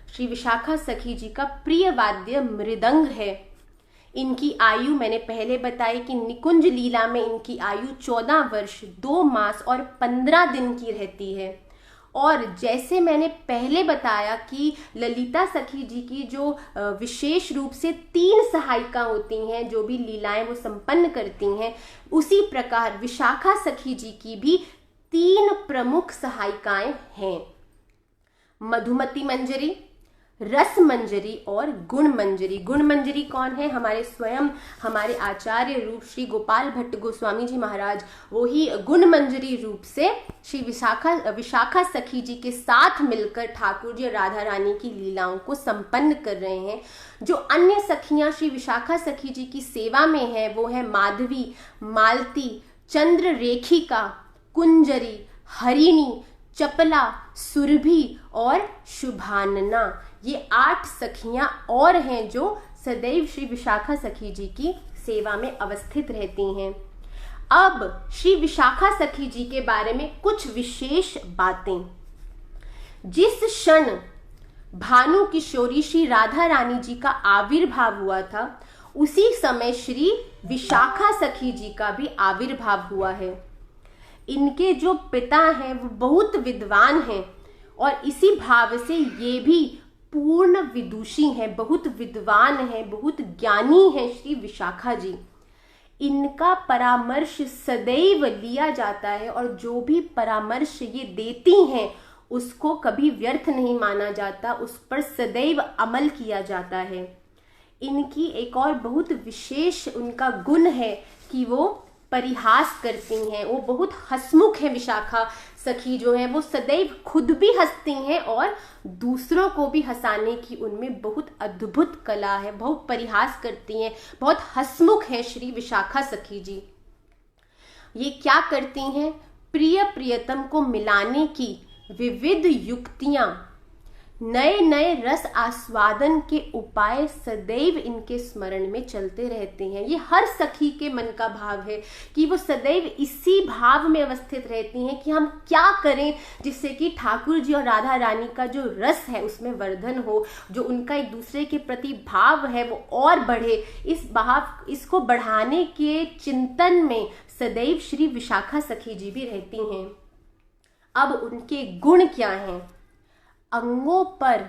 श्री विशाखा सखी जी का प्रिय वाद्य मृदंग है। इनकी आयु मैंने पहले बताई कि निकुंज लीला में इनकी आयु 14 वर्ष 2 मास और 15 दिन की रहती है। और जैसे मैंने पहले बताया कि ललिता सखी जी की जो विशेष रूप से 3 सहायिका होती हैं जो भी लीलाएं वो संपन्न करती हैं, उसी प्रकार विशाखा सखी जी की भी 3 प्रमुख सहायिकाएं हैं, मधुमती मंजरी, रस मंजरी और गुण मंजरी। गुण मंजरी कौन है? हमारे स्वयं हमारे आचार्य रूप श्री गोपाल भट्ट गोस्वामी जी महाराज, वो ही गुण मंजरी रूप से श्री विशाखा सखी जी के साथ मिलकर ठाकुर जी और राधा रानी की लीलाओं को संपन्न कर रहे हैं। जो अन्य सखियां श्री विशाखा सखी जी की सेवा में है वो है माधवी, मालती, चंद्र रेखिका, कुंजरी, हरिणी, चपला, सुरभि और शुभानना। ये 8 सखियां और हैं जो सदैव श्री विशाखा सखी जी की सेवा में अवस्थित रहती हैं। अब श्री विशाखा सखी जी के बारे में कुछ विशेष बातें। जिस क्षण भानु किशोरी श्री राधा रानी जी का आविर्भाव हुआ था, उसी समय श्री विशाखा सखी जी का भी आविर्भाव हुआ है। इनके जो पिता हैं वो बहुत विद्वान हैं और इसी भाव से ये भी पूर्ण विदुषी हैं, बहुत विद्वान हैं, बहुत ज्ञानी हैं श्री विशाखा जी। इनका परामर्श सदैव लिया जाता है और जो भी परामर्श ये देती हैं उसको कभी व्यर्थ नहीं माना जाता, उस पर सदैव अमल किया जाता है। इनकी एक और बहुत विशेष उनका गुण है कि वो परिहास करती हैं, वो बहुत हंसमुख है। विशाखा सखी जो है वो सदैव खुद भी हंसती हैं और दूसरों को भी हंसाने की उनमें बहुत अद्भुत कला है, बहुत परिहास करती हैं, बहुत हंसमुख है श्री विशाखा सखी जी। ये क्या करती हैं? प्रिय प्रियतम को मिलाने की विविध युक्तियां, नए नए रस आस्वादन के उपाय सदैव इनके स्मरण में चलते रहते हैं। ये हर सखी के मन का भाव है कि वो सदैव इसी भाव में अवस्थित रहती हैं कि हम क्या करें जिससे कि ठाकुर जी और राधा रानी का जो रस है उसमें वर्धन हो, जो उनका एक दूसरे के प्रति भाव है वो और बढ़े। इसको बढ़ाने के चिंतन में सदैव श्री विशाखा सखी जी भी रहती हैं। अब उनके गुण क्या हैं? अंगों पर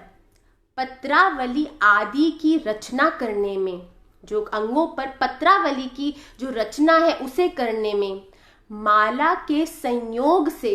पत्रावली आदि की रचना करने में, जो अंगों पर पत्रावली की जो रचना है उसे करने में, माला के संयोग से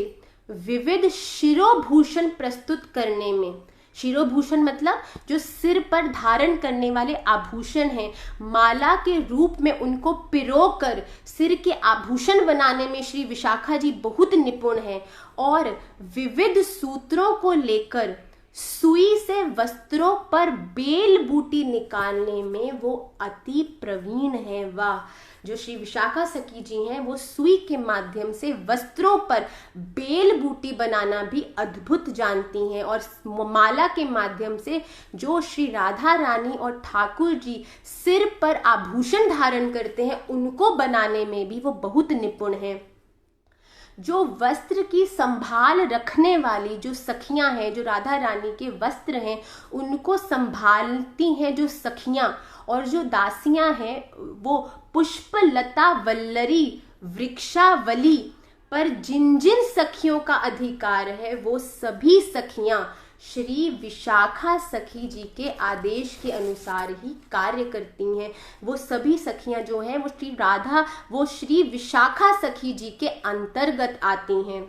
विविध शिरोभूषण प्रस्तुत करने में। शिरोभूषण मतलब जो सिर पर धारण करने वाले आभूषण हैं, माला के रूप में उनको पिरोकर सिर के आभूषण बनाने में श्री विशाखा जी बहुत निपुण हैं। और विविध सूत्रों को लेकर सुई से वस्त्रों पर बेल बूटी निकालने में वो अति प्रवीण है। वाह! जो श्री विशाखा सखी जी हैं वो सुई के माध्यम से वस्त्रों पर बेल बूटी बनाना भी अद्भुत जानती हैं और माला के माध्यम से जो श्री राधा रानी और ठाकुर जी सिर पर आभूषण धारण करते हैं उनको बनाने में भी वो बहुत निपुण हैं। जो वस्त्र की संभाल रखने वाली जो सखियां हैं, जो राधा रानी के वस्त्र हैं उनको संभालती हैं जो सखियां, और जो दासियां हैं वो पुष्पलता वल्लरी वृक्षावली पर जिन जिन सखियों का अधिकार है वो सभी सखियां श्री विशाखा सखी जी के आदेश के अनुसार ही कार्य करती हैं। वो सभी सखियां जो हैं वो श्री विशाखा सखी जी के अंतर्गत आती हैं।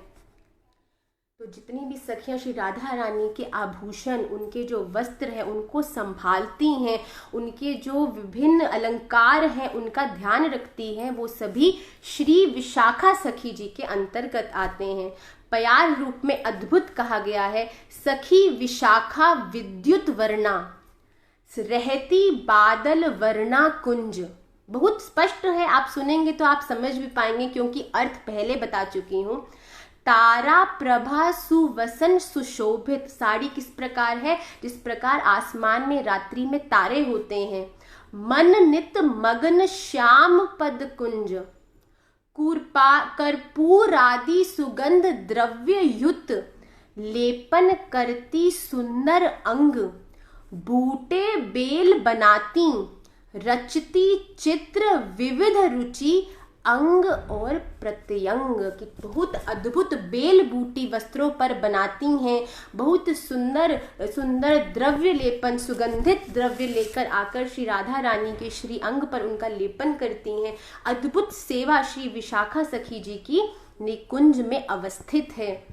तो जितनी भी सखियां श्री राधा रानी के आभूषण, उनके जो वस्त्र हैं उनको संभालती हैं, उनके जो विभिन्न अलंकार हैं उनका ध्यान रखती हैं, वो सभी श्री विशाखा सखी जी के अंतर्गत आते हैं। प्यार रूप में अद्भुत कहा गया है, सखी विशाखा विद्युत वर्णा रहती बादल वरना कुंज। बहुत स्पष्ट है, आप सुनेंगे तो आप समझ भी पाएंगे क्योंकि अर्थ पहले बता चुकी हूं। तारा प्रभा सुवसन सुशोभित। साड़ी किस प्रकार है? जिस प्रकार आसमान में रात्रि में तारे होते हैं। मन नित मगन श्याम पद कुंज। कर्पूर आदि सुगंध द्रव्य युत लेपन करती सुंदर अंग। बूटे बेल बनाती रचती चित्र विविध रुचि अंग और प्रत्यंग। की बहुत अद्भुत बेल बूटी वस्त्रों पर बनाती हैं। बहुत सुंदर सुंदर द्रव्य लेपन, सुगंधित द्रव्य लेकर आकर श्री राधा रानी के श्री अंग पर उनका लेपन करती हैं। अद्भुत सेवा श्री विशाखा सखी जी की निकुंज में अवस्थित है।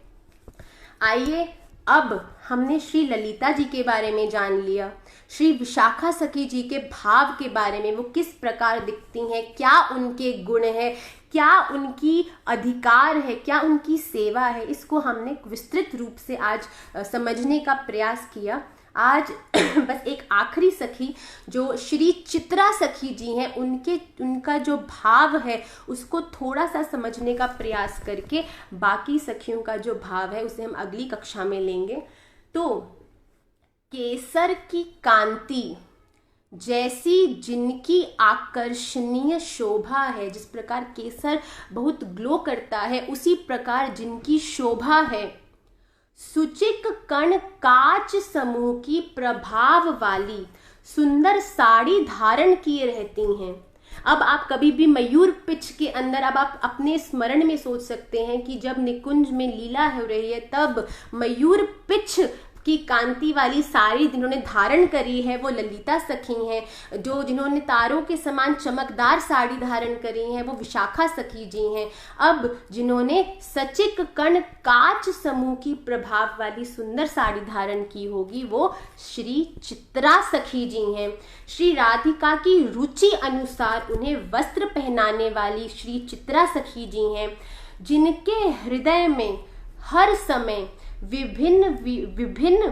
आइए, अब हमने श्री ललिता जी के बारे में जान लिया, श्री विशाखा सखी जी के भाव के बारे में, वो किस प्रकार दिखती हैं, क्या उनके गुण है, क्या उनकी अधिकार है, क्या उनकी सेवा है। इसको हमने विस्तृत रूप से आज समझने का प्रयास किया। आज बस एक आखिरी सखी जो श्री चित्रा सखी जी हैं, उनका जो भाव है उसको थोड़ा सा समझने का प्रयास करके बाकी सखियों का जो भाव है उसे हम अगली कक्षा में लेंगे। तो केसर की कांति जैसी जिनकी आकर्षणीय शोभा है, जिस प्रकार केसर बहुत ग्लो करता है उसी प्रकार जिनकी शोभा है। सुचिक कण काच समूह की प्रभाव वाली सुंदर साड़ी धारण किए रहती हैं। अब आप कभी भी मयूर पिच के अंदर, अब आप अपने स्मरण में सोच सकते हैं कि जब निकुंज में लीला हो रही है तब मयूर पिच की कांति वाली साड़ी जिन्होंने धारण करी है वो ललिता सखी हैं। जो जिन्होंने तारों के समान चमकदार साड़ी धारण करी है वो विशाखा सखी जी हैं। अब जिन्होंने सचिक कण काच समूह की प्रभाव वाली सुंदर साड़ी धारण की होगी वो श्री चित्रा सखी जी हैं। श्री राधिका की रुचि अनुसार उन्हें वस्त्र पहनाने वाली श्री चित्रा सखी जी हैं, जिनके हृदय में हर समय विभिन्न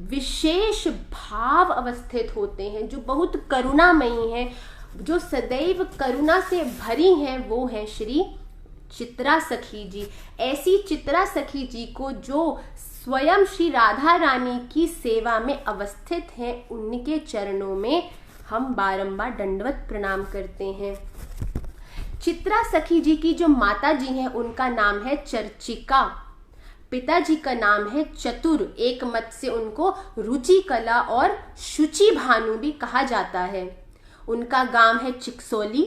विशेष भाव अवस्थित होते हैं, जो बहुत करुणामयी हैं, जो सदैव करुणा से भरी हैं, वो हैं श्री चित्रा सखी जी। ऐसी चित्रा सखी जी को जो स्वयं श्री राधा रानी की सेवा में अवस्थित हैं, उनके चरणों में हम बारंबार दंडवत प्रणाम करते हैं। चित्रा सखी जी की जो माता जी हैं उनका नाम है चर्चिका, पिताजी का नाम है चतुर। एक मत से उनको रुचि कला और शुचि भानु भी कहा जाता है। उनका गांव है चिकसोली।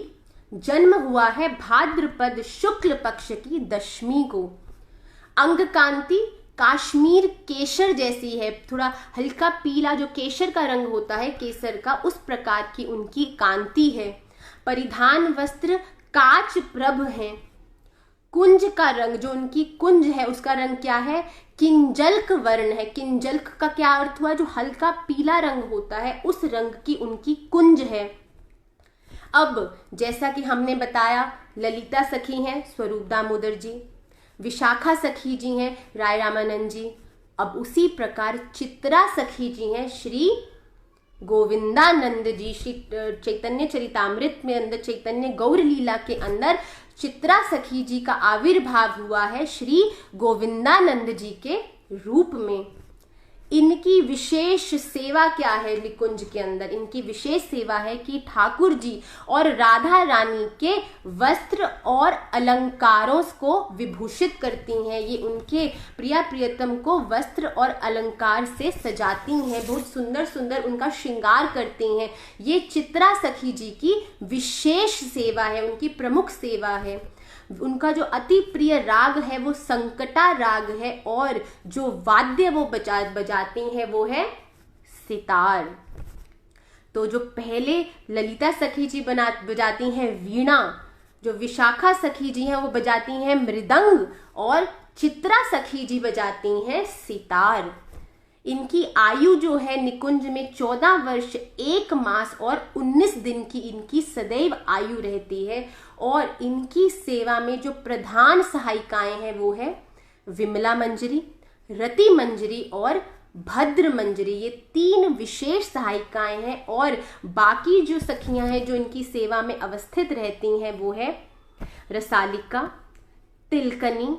जन्म हुआ है भाद्रपद शुक्ल पक्ष की दशमी को। अंग कांति काश्मीर केसर जैसी है, थोड़ा हल्का पीला जो केसर का रंग होता है केसर का, उस प्रकार की उनकी कांति है। परिधान वस्त्र काच प्रभ है। कुंज का रंग, जो उनकी कुंज है उसका रंग क्या है? किंजल्क वर्ण है। किंजल्क का क्या अर्थ हुआ? जो हल्का पीला रंग होता है उस रंग की उनकी कुंज है। अब जैसा कि हमने बताया, ललिता सखी हैं स्वरूप दामोदर जी, विशाखा सखी जी हैं राय रामानंद जी। अब उसी प्रकार चित्रा सखी जी हैं श्री गोविंदानंद जी। श्री चैतन्य चरितामृत में अंदर चैतन्य गौर लीला के अंदर चित्रा सखी जी का आविर्भाव हुआ है श्री गोविंदानंद जी के रूप में। इनकी विशेष सेवा क्या है निकुंज के अंदर? इनकी विशेष सेवा है कि ठाकुर जी और राधा रानी के वस्त्र और अलंकारों को विभूषित करती हैं। ये उनके प्रिया प्रियतम को वस्त्र और अलंकार से सजाती हैं, बहुत सुंदर सुंदर उनका श्रृंगार करती हैं। ये चित्रा सखी जी की विशेष सेवा है, उनकी प्रमुख सेवा है। उनका जो अति प्रिय राग है वो संकटा राग है और जो वाद्य वो बजाती हैं वो है सितार। तो जो पहले ललिता सखी जी बजाती हैं वीणा, जो विशाखा सखी जी हैं वो बजाती हैं मृदंग और चित्रा सखी जी बजाती हैं सितार। इनकी आयु जो है निकुंज में 14 वर्ष 1 मास और 19 दिन की इनकी सदैव आयु रहती है। और इनकी सेवा में जो प्रधान सहायिकाएं हैं वो है विमला मंजरी, रति मंजरी और भद्र मंजरी, ये 3 विशेष सहायिकाएं हैं। और बाकी जो सखियां हैं जो इनकी सेवा में अवस्थित रहती हैं वो है रसालिका, तिलकनी,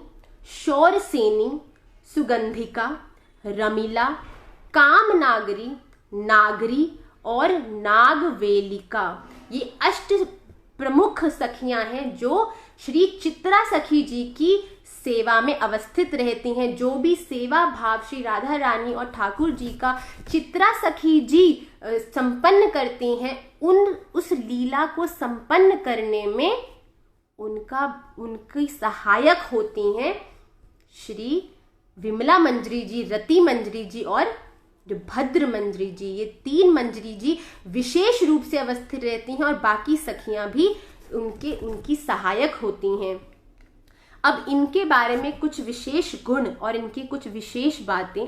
शौरसेनी, सुगंधिका, रमिला, कामनागरी, नागरी और नागवेलिका। ये 8 प्रमुख सखियां हैं जो श्री चित्रा सखी जी की सेवा में अवस्थित रहती हैं। जो भी सेवा भाव श्री राधा रानी और ठाकुर जी का चित्रा सखी जी संपन्न करती हैं, उस लीला को संपन्न करने में उनकी सहायक होती हैं श्री विमला मंजरी जी, रति मंजरी जी और जो भद्र मंजरी जी। ये 3 मंजरी जी विशेष रूप से अवस्थित रहती हैं और बाकी सखियां भी उनकी सहायक होती हैं। अब इनके बारे में कुछ विशेष गुण और इनकी कुछ विशेष बातें।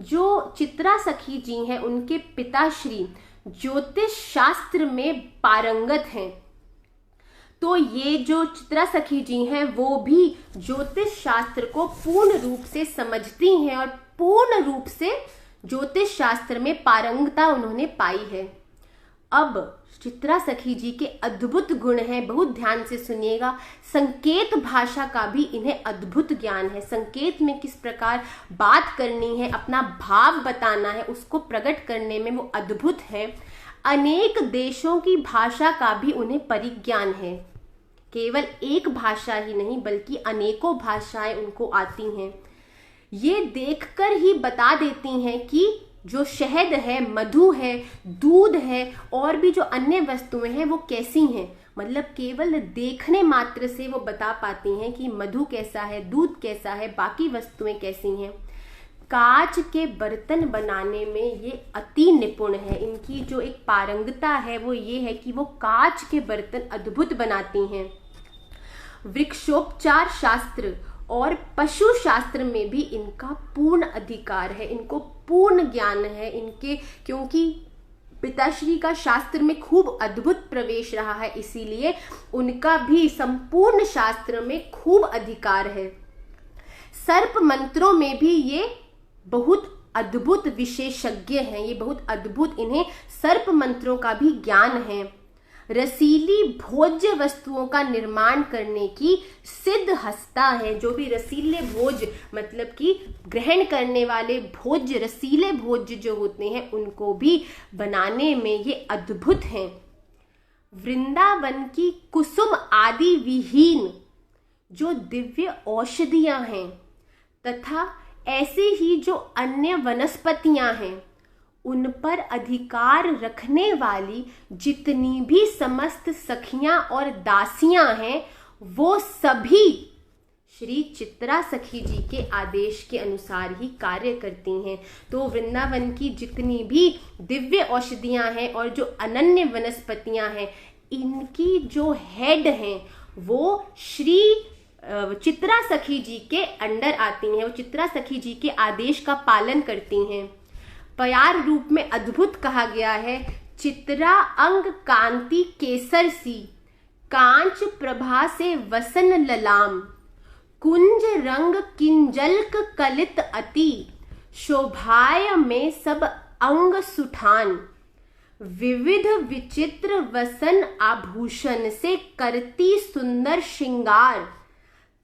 जो चित्रा सखी जी हैं उनके पिताश्री ज्योतिष शास्त्र में पारंगत हैं। तो ये जो चित्रा सखी जी हैं वो भी ज्योतिष शास्त्र को पूर्ण रूप से समझती हैं और पूर्ण रूप से ज्योतिष शास्त्र में पारंगता उन्होंने पाई है। अब चित्रा सखी जी के अद्भुत गुण हैं, बहुत ध्यान से सुनिएगा। संकेत भाषा का भी इन्हें अद्भुत ज्ञान है। संकेत में किस प्रकार बात करनी है, अपना भाव बताना है, उसको प्रकट करने में वो अद्भुत है। अनेक देशों की भाषा का भी उन्हें परिज्ञान है। केवल एक भाषा ही नहीं बल्कि अनेकों भाषाएं उनको आती हैं। ये देखकर ही बता देती हैं कि जो शहद है, मधु है, दूध है और भी जो अन्य वस्तुएं हैं वो कैसी हैं। मतलब केवल देखने मात्र से वो बता पाती हैं कि मधु कैसा है, दूध कैसा है, बाकी वस्तुएं कैसी हैं। कांच के बर्तन बनाने में ये अति निपुण है। इनकी जो एक पारंगता है वो ये है कि वो कांच के बर्तन अद्भुत बनाती हैं। वृक्षोपचार शास्त्र और पशु शास्त्र में भी इनका पूर्ण अधिकार है, इनको पूर्ण ज्ञान है इनके, क्योंकि पिताश्री का शास्त्र में खूब अद्भुत प्रवेश रहा है, इसीलिए उनका भी संपूर्ण शास्त्र में खूब अधिकार है। सर्प मंत्रों में भी ये बहुत अद्भुत विशेषज्ञ हैं, ये बहुत अद्भुत, इन्हें सर्प मंत्रों का भी ज्ञान है। रसीली भोज्य वस्तुओं का निर्माण करने की सिद्ध हस्ता है। जो भी रसीले भोज मतलब कि ग्रहण करने वाले भोज्य, रसीले भोज्य जो होते हैं उनको भी बनाने में ये अद्भुत हैं। वृंदावन की कुसुम आदि विहीन जो दिव्य औषधियां हैं तथा ऐसे ही जो अन्य वनस्पतियां हैं उन पर अधिकार रखने वाली जितनी भी समस्त सखियां और दासियां हैं वो सभी श्री चित्रा सखी जी के आदेश के अनुसार ही कार्य करती हैं। तो वृंदावन की जितनी भी दिव्य औषधियां हैं और जो अनन्य वनस्पतियां हैं इनकी जो हेड हैं वो श्री चित्रा सखी जी के अंडर आती हैं। वो चित्रा सखी जी के आदेश का पालन करती हैं। प्यार रूप में अद्भुत कहा गया है। चित्रा अंग कांति केसर सी, कांच प्रभा से वसन ललाम, कुंज रंग किंजल्क कलित अति, शोभाय में सब अंग सुठान, विविध विचित्र वसन आभूषण से करती सुंदर श्रृंगार,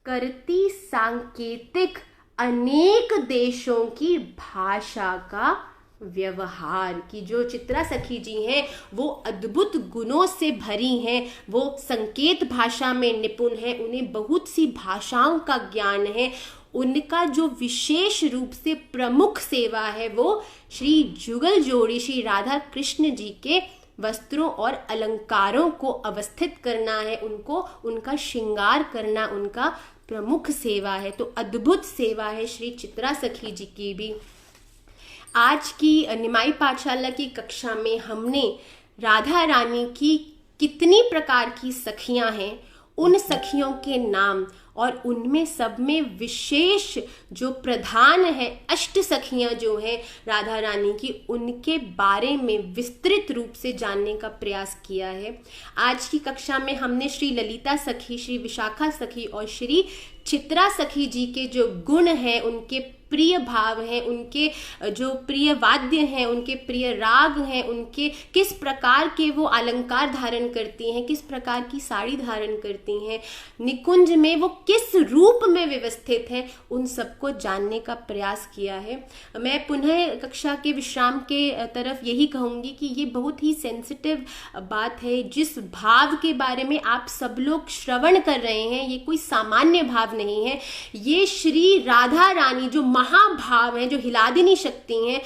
करती सांकेतिक अनेक देशों की भाषा का व्यवहार। की जो चित्रा सखी जी हैं वो अद्भुत गुणों से भरी हैं, वो संकेत भाषा में निपुण है, उन्हें बहुत सी भाषाओं का ज्ञान है। उनका जो विशेष रूप से प्रमुख सेवा है वो श्री जुगल जोड़ी श्री राधा कृष्ण जी के वस्त्रों और अलंकारों को अवस्थित करना है, उनको उनका श्रृंगार करना उनका प्रमुख सेवा है। तो अद्भुत सेवा है श्री चित्रा सखी जी की भी। आज की निमाई पाठशाला की कक्षा में हमने राधा रानी की कितनी प्रकार की सखियां हैं, उन सखियों के नाम और उनमें सब में विशेष जो प्रधान है 8 सखियां जो हैं राधा रानी की, उनके बारे में विस्तृत रूप से जानने का प्रयास किया है। आज की कक्षा में हमने श्री ललिता सखी, श्री विशाखा सखी और श्री चित्रा सखी जी के जो गुण हैं, उनके प्रिय भाव हैं, उनके जो प्रिय वाद्य हैं, उनके प्रिय राग हैं, उनके किस प्रकार के वो अलंकार धारण करती हैं, किस प्रकार की साड़ी धारण करती हैं, निकुंज में वो किस रूप में व्यवस्थित है, उन सबको जानने का प्रयास किया है। मैं पुनः कक्षा के विश्राम के तरफ यही कहूँगी कि ये बहुत ही सेंसिटिव बात है। जिस भाव के बारे में आप सब लोग श्रवण कर रहे हैं, ये कोई सामान्य भाव नहीं है। ये श्री राधा रानी जो महाभाव हैं, जो हिलादिनी शक्ति हैं,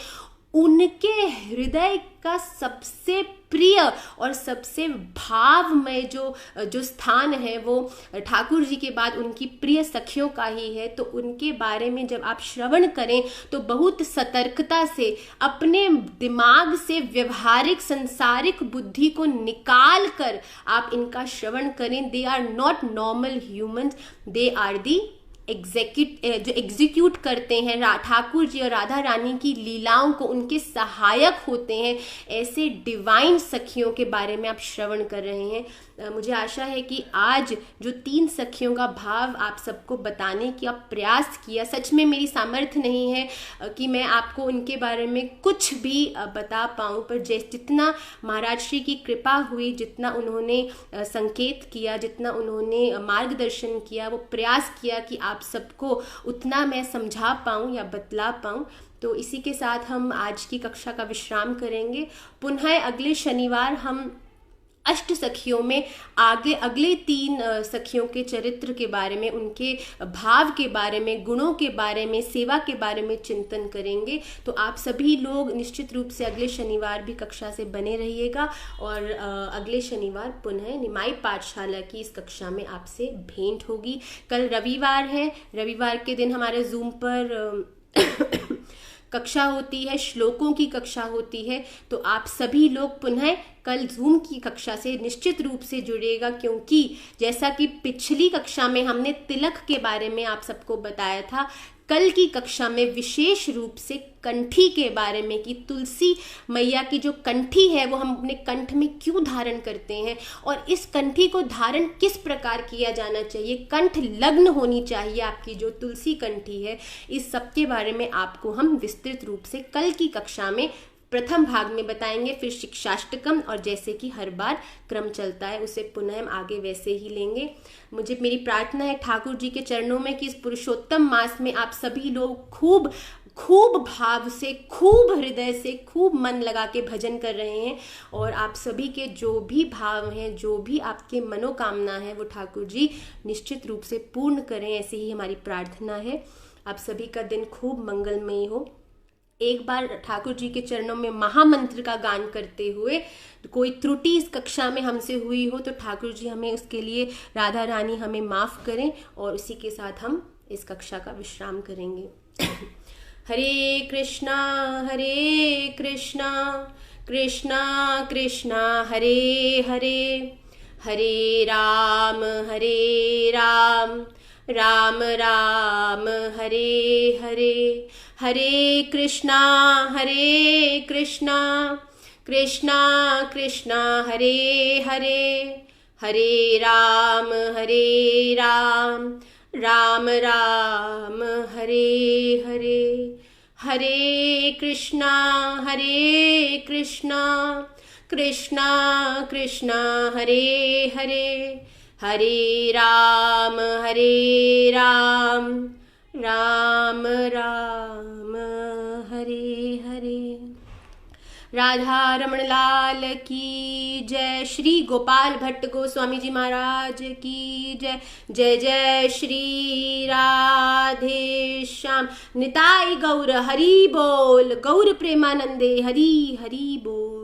उनके हृदय का सबसे प्रिय और सबसे भावमय जो स्थान है वो ठाकुर जी के बाद उनकी प्रिय सखियों का ही है। तो उनके बारे में जब आप श्रवण करें तो बहुत सतर्कता से अपने दिमाग से व्यवहारिक सांसारिक बुद्धि को निकाल कर आप इनका श्रवण करें। They are not normal humans, they are the जो एग्जीक्यूट करते हैं ठाकुर जी और राधा रानी की लीलाओं को, उनके सहायक होते हैं। ऐसे डिवाइन सखियों के बारे में आप श्रवण कर रहे हैं। मुझे आशा है कि आज जो 3 सखियों का भाव आप सबको बताने की आप प्रयास किया, सच में मेरी सामर्थ्य नहीं है कि मैं आपको उनके बारे में कुछ भी बता पाऊँ, पर जितना महाराज श्री की कृपा हुई, जितना उन्होंने संकेत किया, जितना उन्होंने मार्गदर्शन किया, वो प्रयास किया कि आप सबको उतना मैं समझा पाऊँ या बतला पाऊँ। तो इसी के साथ हम आज की कक्षा का विश्राम करेंगे। पुनः अगले शनिवार हम अष्ट सखियों में अगले 3 सखियों के चरित्र के बारे में, उनके भाव के बारे में, गुणों के बारे में, सेवा के बारे में चिंतन करेंगे। तो आप सभी लोग निश्चित रूप से अगले शनिवार भी कक्षा से बने रहिएगा और अगले शनिवार पुनः निमाई पाठशाला की इस कक्षा में आपसे भेंट होगी। कल रविवार है, रविवार के दिन हमारे जूम पर कक्षा होती है, श्लोकों की कक्षा होती है। तो आप सभी लोग पुनः कल जूम की कक्षा से निश्चित रूप से जुड़ेगा, क्योंकि जैसा कि पिछली कक्षा में हमने तिलक के बारे में आप सबको बताया था, कल की कक्षा में विशेष रूप से कंठी के बारे में कि तुलसी मैया की जो कंठी है वो हम अपने कंठ में क्यों धारण करते हैं और इस कंठी को धारण किस प्रकार किया जाना चाहिए, कंठ लग्न होनी चाहिए आपकी जो तुलसी कंठी है। इस सब के बारे में आपको हम विस्तृत रूप से कल की कक्षा में प्रथम भाग में बताएंगे, फिर शिक्षाष्टकम और जैसे कि हर बार क्रम चलता है उसे पुनः हम आगे वैसे ही लेंगे। मेरी प्रार्थना है ठाकुर जी के चरणों में कि इस पुरुषोत्तम मास में आप सभी लोग खूब भाव से, खूब हृदय से, खूब मन लगा के भजन कर रहे हैं और आप सभी के जो भी भाव हैं, जो भी आपके मनोकामना है वो ठाकुर जी निश्चित रूप से पूर्ण करें, ऐसी ही हमारी प्रार्थना है। आप सभी का दिन खूब मंगलमय हो। एक बार ठाकुर जी के चरणों में महामंत्र का गान करते हुए कोई त्रुटि इस कक्षा में हमसे हुई हो तो ठाकुर जी हमें उसके लिए, राधा रानी हमें माफ करें और उसी के साथ हम इस कक्षा का विश्राम करेंगे। हरे कृष्णा कृष्णा कृष्णा हरे हरे, हरे राम राम राम हरे हरे, हरे कृष्णा कृष्णा कृष्णा हरे हरे, हरे राम राम राम हरे हरे, हरे कृष्णा कृष्णा कृष्णा हरे हरे, हरे राम राम राम हरे हरे। राधा रमण लाल की जय। श्री गोपाल भट्ट गोस्वामी जी महाराज की जय। जय जय श्री राधे श्याम। निताई गौर हरि बोल, गौर प्रेमानंदे हरि हरि बोल।